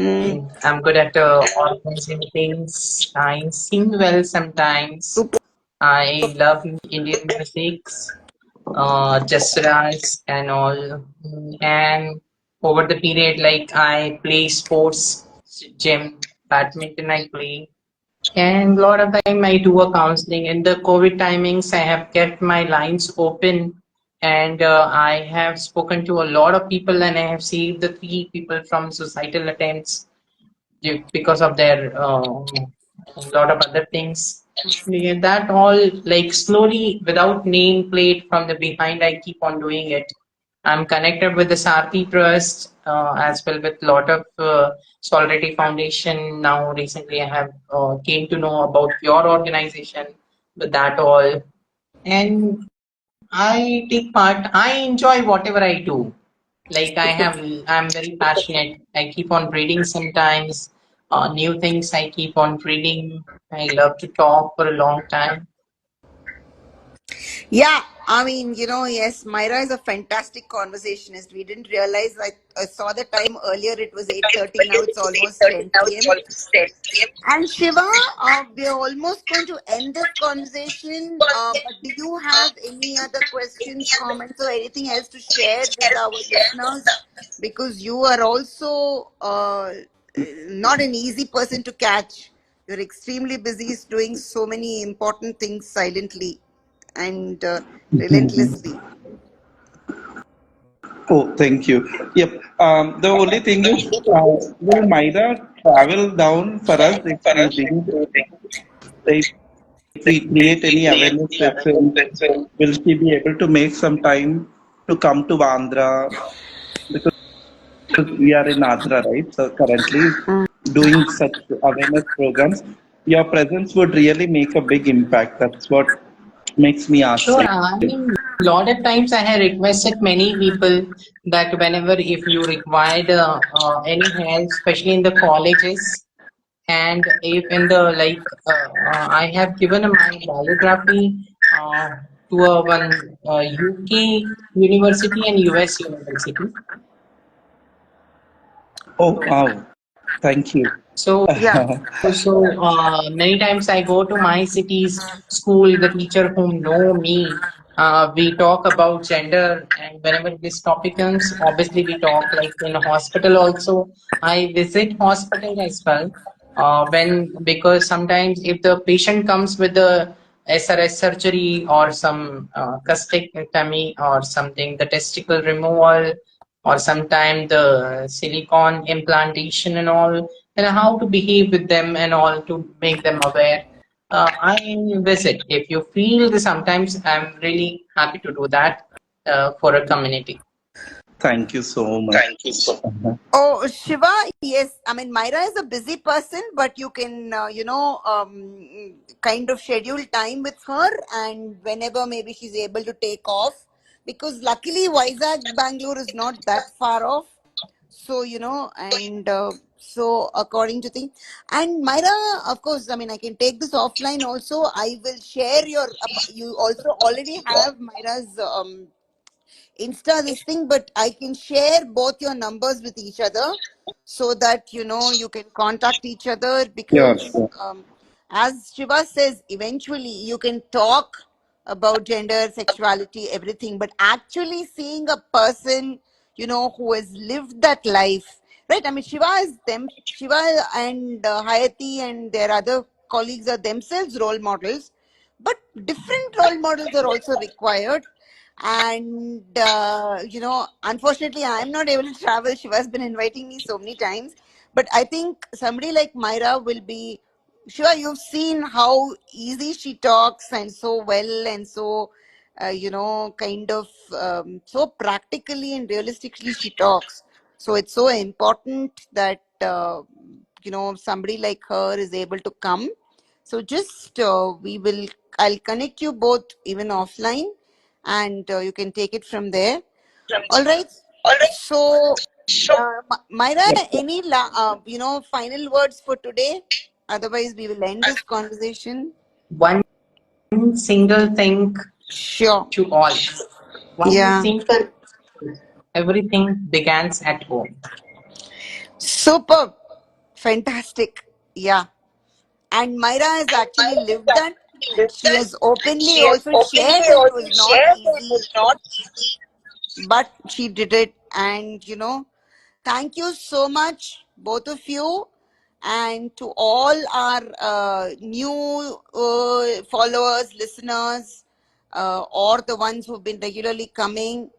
mm,
I'm good at organizing things. I sing well sometimes.
super.
I love Indian music, jazzras and all. And over the period, like I play sports, gym, badminton I play. And a lot of time I do a counseling. In the COVID timings, I have kept my lines open and I have spoken to a lot of people and I have saved the 3 people from suicidal attempts because of their a lot of other things. Yeah, that all like slowly without name plate from the behind, I keep on doing it. I'm connected with the Sarthi Trust as well with lot of Solidarity Foundation. Now, recently, I have came to know about your organization with that all, and I take part. I enjoy whatever I do. Like I'm very passionate. I keep on reading sometimes new things. I keep on reading. I love to talk for a long time.
Yeah, I mean, yes, Myra is a fantastic conversationist. We didn't realize. I saw the time earlier; it was 8:30. Now it's almost 10 p.m. And Shiva, we are almost going to end this conversation. But do you have any other questions, comments, or anything else to share with our listeners? Because you are also not an easy person to catch. You're extremely busy doing so many important things silently and relentlessly.
Oh, thank you. Yep. The only thing is, will Myra travel down for us if we bring, if we create any awareness session? Will she be able to make some time to come to Andhra? Because we are in Andhra, right? So currently doing such awareness programs, your presence would really make a big impact. That's what makes me ask
Sure.
you.
I mean, lot of times I have requested many people that whenever if you required any help, especially in the colleges, and if in the I have given my biography to one UK university and US university.
Oh, wow. Thank you.
So,
Yeah.
many times I go to my city's school, the teacher whom know me, we talk about gender, and whenever this topic comes, obviously we talk like in a hospital also. I visit hospital as well. When because sometimes if the patient comes with the SRS surgery or some cystectomy or something, the testicle removal or sometime the silicone implantation and all, and how to behave with them and all to make them aware. I visit. If you feel that sometimes I'm really happy to do that for a community.
Thank you so much.
Oh, Shiva, yes. I mean, Myra is a busy person, but you can, kind of schedule time with her, and whenever maybe she's able to take off, because luckily Vizag, Bangalore is not that far off. So, and so according to things, and Myra, of course, I mean, I can take this offline also. I will share you also already have Myra's Insta this thing, but I can share both your numbers with each other so that you can contact each other
Yeah,
because
sure.
as Shiva says, eventually you can talk about gender, sexuality, everything, but actually seeing a person, who has lived that life, right? I mean, Shiva and Hayati and their other colleagues are themselves role models, but different role models are also required. And unfortunately I'm not able to travel. Shiva's been inviting me so many times, but I think somebody like Myra will be. Shiva, you've seen how easy she talks and so well and so kind of so practically and realistically she talks. So it's so important that somebody like her is able to come. So just I'll connect you both even offline, and you can take it from there. All right. So, Myra,
Yep.
any final words for today? Otherwise, we will end this conversation.
One single thing
Sure.
to all. One
Yeah.
simple everything begins at home.
Superb. Fantastic. Yeah. And Myra has actually lived that. She has openly also shared that it was not easy, but she did it. And thank you so much, both of you, and to all our new followers, listeners, or the ones who've been regularly coming.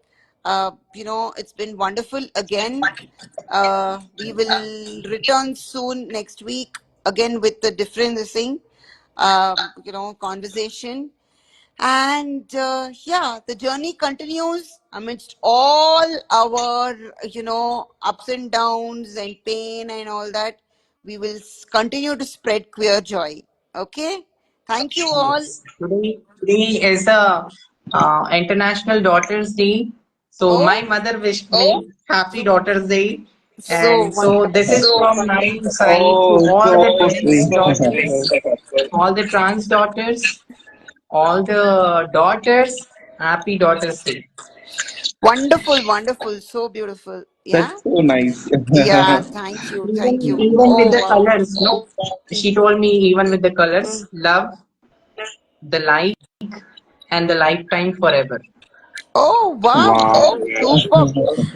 It's been wonderful again. We will return soon next week again with a different thing, conversation. And yeah, the journey continues amidst all our, ups and downs and pain and all that. We will continue to spread queer joy. Okay. Thank you all.
Yes. Today is the International Daughters Day. So
Oh,
my mother wished me Happy
so
Daughters Day.
so
And so
wonderful.
this is from my side to
Oh,
all the
so
trans
sweet.
daughters, all the trans daughters, all the daughters, Happy Daughters Day.
Wonderful, wonderful, so beautiful. Yeah.
That's so nice.
Yeah. Thank you. Thank
Even
you.
even with
Oh
the
wow.
colors, no? She told me even with the colors, love, the like, and the lifetime forever.
Oh wow.
Wow.
Superb.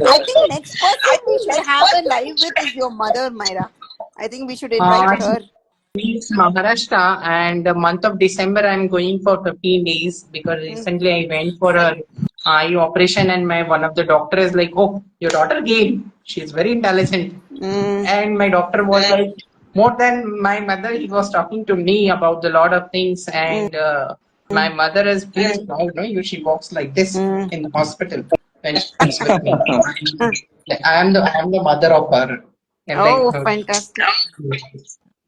I think next person we should have a live with is your mother, Myra. I think we should invite
Uh,
her.
It's Maharashtra, and the month of December I'm going for 15 days because
Mm,
recently I went for a eye operation, and my one of the doctor is like, "Oh, your daughter came. She's very intelligent."
mm,
And my doctor was like, more than my mother, he was talking to me about a lot of things,
mm,
and my mother is please proud, no? She walks like this
mm.
in the hospital when she's with me. I am the mother of her, and like.
Oh, fantastic.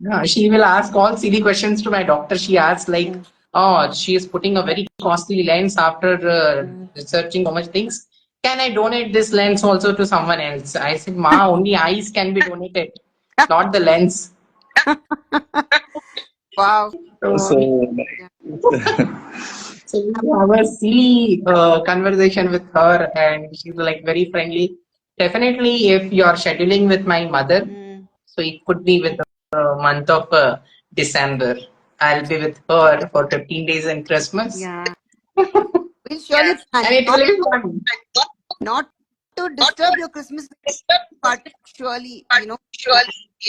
No, she will ask all silly questions to my doctor. She asks like,
Mm,
"Oh, she is putting a very costly lens after
mm.
researching so much things. Can I donate this lens also to someone else?" I said, "Ma, only eyes can be donated, not the lens."
Wow.
So,
So
Yeah.
so we have a silly conversation with her, and she's like very friendly. Definitely, if you are scheduling with my mother,
Mm,
so it could be with the month of December. I'll be with her for 15 days in Christmas,
yeah. We'll surely plan.
and it will be fun.
Not to disturb your Christmas, but surely, plan.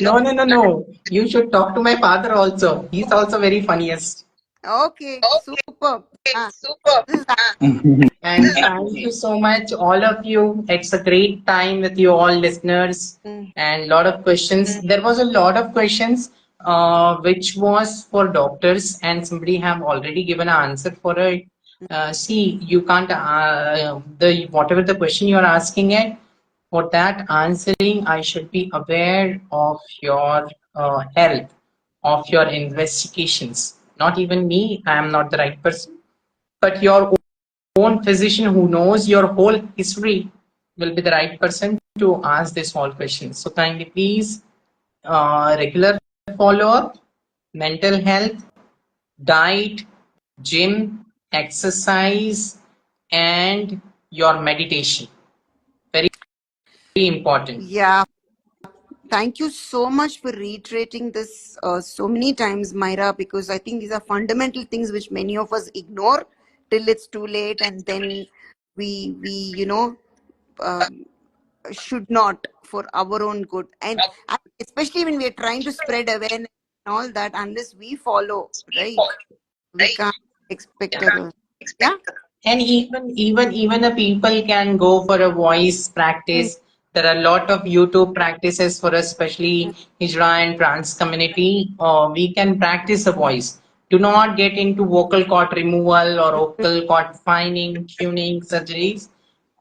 No, no, no, no. You should talk to my father also. He's also very funniest.
Okay, superb. Yeah. This is
And thank you so much, all of you. It's a great time with you all listeners
mm,
and lot of questions. There was a lot of questions which was for doctors, and somebody have already given an answer for it. See, you can't the whatever the question you are asking it for that answering. I should be aware of your health, of your investigations. Not even me. I am not the right person, but your own physician who knows your whole history will be the right person to ask these all questions. So kindly please regular follow up, mental health, diet, gym, exercise, and your meditation. Very important.
yeah. Thank you so much for reiterating this so many times, Myra, because I think these are fundamental things which many of us ignore till it's too late, and then we um, should not for our own good, and especially when we are trying to spread awareness and all that, unless we follow, right, we can't expect others. Yeah.
And even the people can go for a voice
Mm,
practice. There are a lot of YouTube practices for
mm,
especially Hijra and trans community. We can practice a voice. Do not get into vocal cord removal or
mm.
vocal cord fining, tuning surgeries.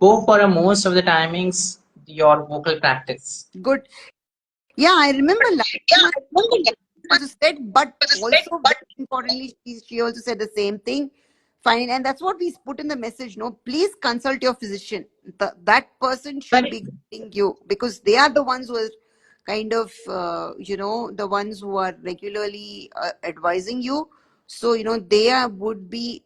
Go for a most of the timings your vocal practice.
Good. Yeah, I remember last month also said, but also very importantly, she also said the same thing. Fine, and that's what we put in the message. No, please consult your physician. That person should be
Correct.
guiding you, because they are the ones who are kind of, the ones who are regularly advising you. So they would be,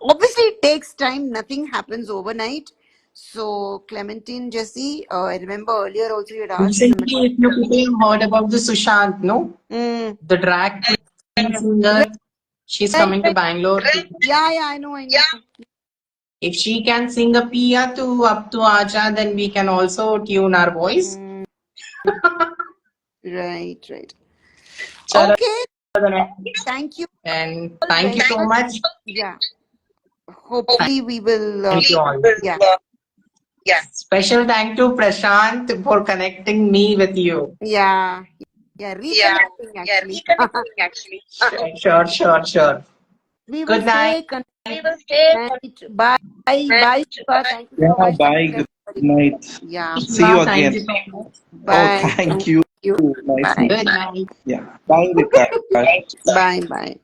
obviously it takes time. Nothing happens overnight. So Clementine, Jesse, I remember earlier also you had asked some.
Recently, if you people heard about the Sushant, no?
Mm,
The drag queen singer, she's
right,
coming to
right.
Bangalore.
Yeah, I know, I know.
If she can sing a Pia to up to Aja, then we can also tune our voice.
Mm, right, right.
Chalo,
Okay,
then.
thank you
And
all
thank you
very
so
much.
much.
Yeah, hopefully we will.
Thank you all.
Yeah,
Special thank to Prashant for connecting me with you.
yeah, yeah. Reconnecting actually.
Sure, sure, sure.
We will
Good night.
stay connected. Bye. Bye, Shiva. Thank you so
Yeah,
much.
bye. Good night.
Yeah.
See you
Thank you
again.
so much.
Oh,
Bye.
thank
Thank
you.
you.
Nice
Bye.
meeting
Good
you.
night.
Yeah. Bye, Rikash.
Bye. Bye.